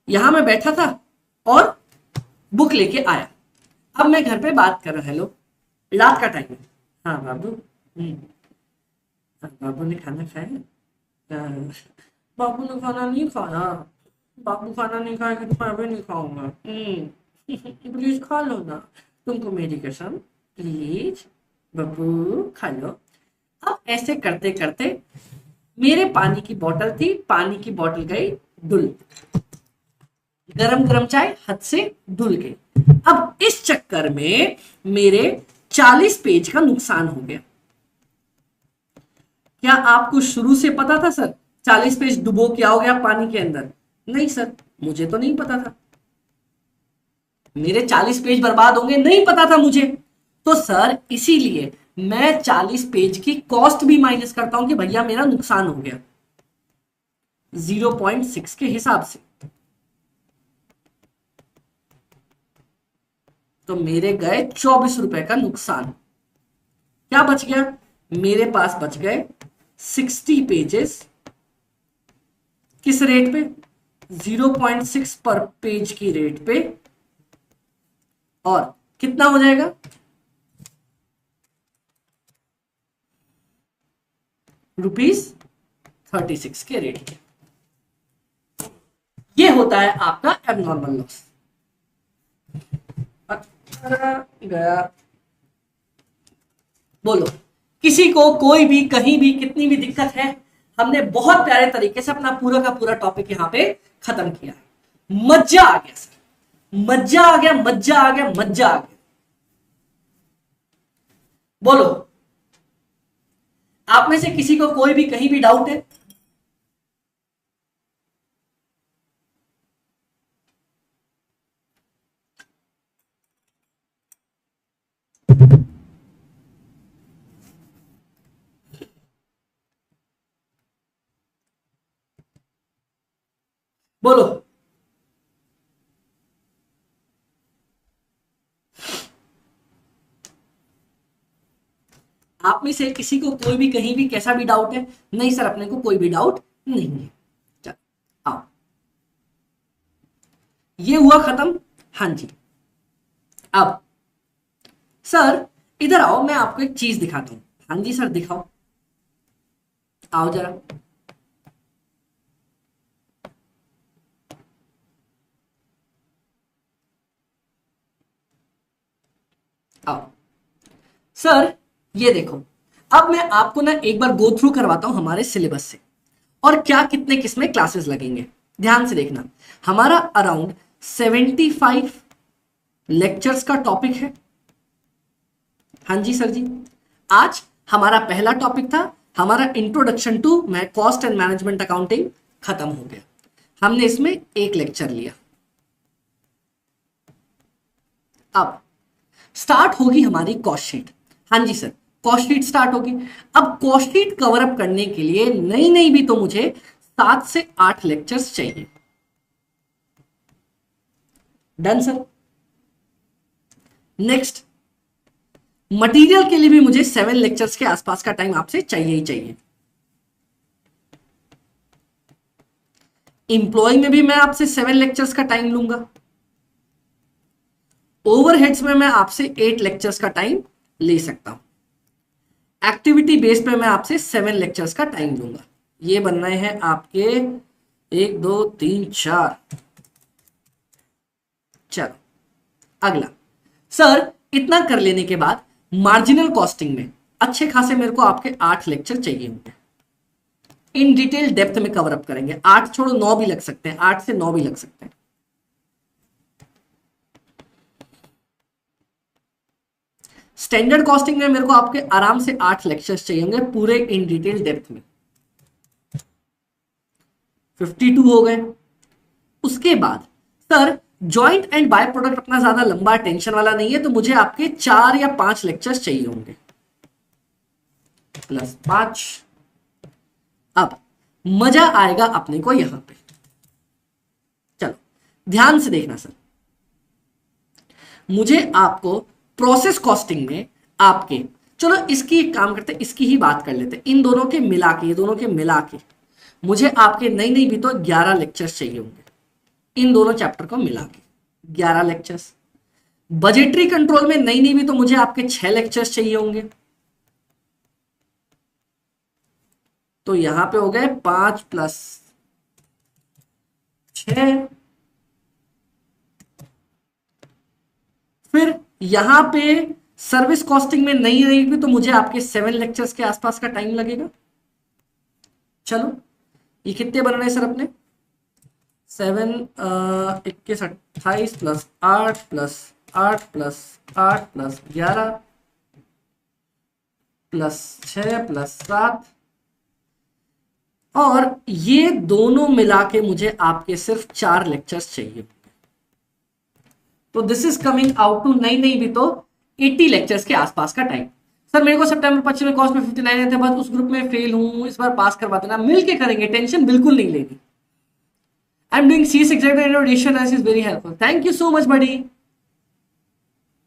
यहां मैं बैठा था और बुक लेके आया। अब मैं घर पे बात कर रहा, हेलो रात का टाइम है। हाँ बाबू, बाबू ने खाना खाया? बाबू ने खाना नहीं खाया। बाबू खाना नहीं खाएगा तो मैं भी नहीं खाऊंगा। प्लीज खा लो ना, तुमको मेरी कसम, प्लीज बाबू खा लो। अब ऐसे करते करते मेरे पानी की बोतल थी, पानी की बोतल गई डुल, गरम गरम चाय हाथ से धुल गई। अब इस चक्कर में मेरे 40 पेज का नुकसान हो गया। क्या आपको शुरू से पता था सर 40 पेज डुबो क्या हो गया पानी के अंदर? नहीं सर, मुझे तो नहीं पता था, मेरे 40 पेज बर्बाद होंगे, नहीं पता था मुझे। तो सर इसीलिए मैं 40 पेज की कॉस्ट भी माइनस करता हूं कि भैया मेरा नुकसान हो गया 0.6 के हिसाब से। तो मेरे गए 24 रुपए का नुकसान। क्या बच गया? मेरे पास बच गए 60 पेजेस। किस रेट पे? 0.6 पर पेज की रेट पे। और कितना हो जाएगा? ₹36 के रेट पे। ये होता है आपका एबनॉर्मल लॉस। गया। बोलो, किसी को कोई भी कहीं भी कितनी भी दिक्कत है? हमने बहुत प्यारे तरीके से अपना पूरा का पूरा टॉपिक यहां पे खत्म किया है। मज्जा आ गया सर, मज्जा आ गया, मज्जा आ गया, मज्जा आ गया। बोलो, आप में से किसी को कोई भी कहीं भी डाउट है? बोलो। आप में से किसी को कोई भी कहीं भी कैसा भी डाउट है? नहीं सर, अपने को कोई भी डाउट नहीं है। चलो आओ, ये हुआ खत्म। हाँ जी, अब सर इधर आओ, मैं आपको एक चीज दिखाता हूं। हाँ जी सर, दिखाओ, आओ जरा। आओ सर, ये देखो। अब मैं आपको ना एक बार गो थ्रू करवाता हूं हमारे सिलेबस से, और क्या कितने किसमें क्लासेस लगेंगे। ध्यान से देखना, हमारा अराउंड 75 लेक्चर्स का टॉपिक है। हाँ जी सर जी, आज हमारा पहला टॉपिक था हमारा introduction to cost and management accounting, खत्म हो गया। हमने इसमें एक लेक्चर लिया। अब स्टार्ट होगी हमारी कॉस्ट शीट। हाँ जी सर, कॉस्ट शीट स्टार्ट होगी। अब कॉस्ट शीट कवर अप करने के लिए नहीं नहीं भी तो मुझे 7 से 8 लेक्चर्स चाहिए। Done sir. नेक्स्ट, मटेरियल के लिए भी मुझे 7 लेक्चर्स के आसपास का टाइम आपसे चाहिए ही चाहिए। इंप्लॉय में भी मैं आपसे 7 लेक्चर्स का टाइम लूंगा। ओवरहेड्स में मैं आपसे 8 लेक्चर्स का टाइम ले सकता हूं। एक्टिविटी बेस पे मैं आपसे 7 लेक्चर्स का टाइम लूंगा। ये बन रहे हैं आपके 1 2 3 4। चलो अगला। सर इतना कर लेने के बाद मार्जिनल कॉस्टिंग में अच्छे खासे मेरे को आपके 8 लेक्चर चाहिए होंगे। इन डिटेल डेप्थ में कवर अप करेंगे। 8 छोड़ो, 9 भी लग सकते हैं, 8 से 9 भी लग सकते हैं। स्टैंडर्ड कॉस्टिंग में मेरे को आपके आराम से 8 लेक्चर्स चाहिए होंगे पूरे इन डिटेल डेप्थ में। 52 हो गए। उसके बाद sir joint and by product अपना ज्यादा लंबा टेंशन वाला नहीं है, तो मुझे आपके 4 या 5 लेक्चर्स चाहिए होंगे, +5। अब मजा आएगा अपने को यहां पे। चलो ध्यान से देखना सर, मुझे आपको प्रोसेस कॉस्टिंग में आपके, चलो इसकी एक काम करते हैं, इसकी ही बात कर लेते हैं। इन दोनों के मिला के, ये दोनों के मिला के मुझे आपके नहीं नहीं भी तो 11 लेक्चर्स चाहिए होंगे। इन दोनों चैप्टर को मिला के 11 लेक्चर्स। बजटरी कंट्रोल में नहीं नहीं भी तो मुझे आपके 6 लेक्चर्स चाहिए होंगे। तो यहां पे हो गए 5 + 6। फिर यहां पे सर्विस कॉस्टिंग में नहीं रहेगी तो मुझे आपके 7 लेक्चर्स के आसपास का टाइम लगेगा। चलो ये कितने बन रहे हैं सर अपने? 7 21 28 +8 +8 +8 +11 +6 +7 और ये दोनों मिला के मुझे आपके सिर्फ 4 लेक्चर्स चाहिए। तो this is coming out to नहीं भी तो 80 लेक्चर्स के आसपास का टाइम। सर मेरे को सितंबर 25 में कॉस्ट में 59 रहते बाद उस ग्रुप में फेल हूं, इस बार पास करवा देना। मिलके करेंगे, टेंशन बिल्कुल नहीं लेनी। I am doing C examination is very helpful. Thank you so much buddy,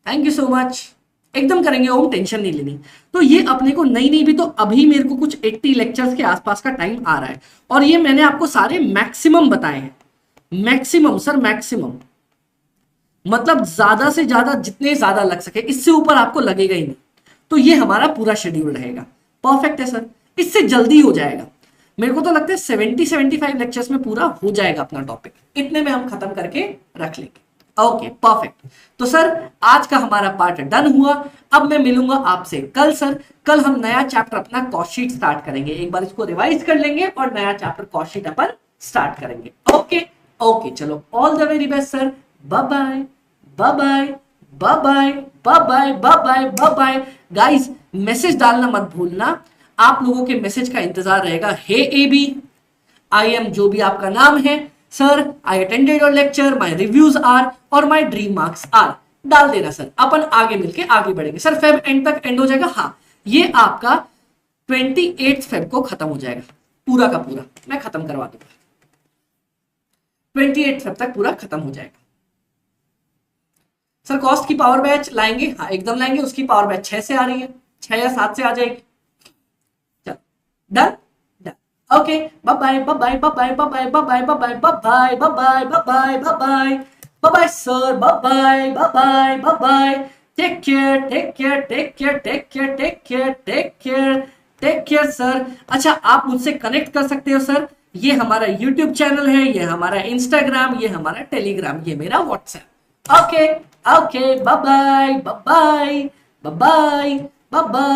thank you so much. एकदम करेंगे ओम, टेंशन नहीं लेनी। तो ये अपने को नहीं भी तो अभी मेरे को कुछ 80 लेक्चर्स के आसपास का टाइम आ रहा है, और ये मैंने आपको सारे मैक्सिमम बताए हैं। मैक्सिमम सर, मैक्सिमम मतलब ज्यादा से ज्यादा जितने ज्यादा लग सके, इससे ऊपर आपको लगेगा ही नहीं। तो ये हमारा पूरा शेड्यूल रहेगा। परफेक्ट है सर, इससे जल्दी हो जाएगा। मेरे को तो लगता है 70-75 लेक्चर्स में पूरा हो जाएगा अपना टॉपिक, इतने में हम खत्म करके रख लेंगे। Okay perfect. तो सर आज का हमारा पार्ट डन हुआ। अब मैं मिलूंगा आपसे कल। सर कल हम नया चैप्टर अपना कॉस्ट शीट स्टार्ट करेंगे, एक बार इसको रिवाइज कर लेंगे और नया चैप्टर कॉस्ट शीट अपन स्टार्ट करेंगे। ओके ओके, चलो all the very best sir. Bye bye bye bye bye bye bye bye bye bye bye. Guys message डालना मत भूलना, आप लोगों के मैसेज का इंतजार रहेगा। हे एबी, आई एम, जो भी आपका नाम है, sir I attended your lecture, my reviews are और माय ड्रीम मार्क्स आर, डाल देना सर। अपन आगे मिलके आगे बढ़ेंगे। सर फेब एंड तक एंड हो जाएगा। हाँ, ये आपका 28 फेब को खत्म हो जाएगा, पूरा का पूरा मैं खत्म करवा दूंगा। 28 फेब तक पूरा खत्म हो जाएगा। सर कॉस्ट की पावर बैच लाएंगे? हाँ एकदम लाएंगे। उसकी पावर बैच 6 से आ रही है, 6 या 7 से आ जाएगी। चलो done done. Okay bye bye bye bye bye bye bye bye bye bye bye bye bye bye bye bye bye sir, bye bye bye bye bye. Take care take care take care take care take care take care take care sir. अच्छा आप मुझसे connect कर सकते हो sir, ये हमारा YouTube channel है, ये हमारा इंस्टाग्राम, ये हमारा टेलीग्राम, ये मेरा WhatsApp. Okay okay bye bye bye bye bye bye bye.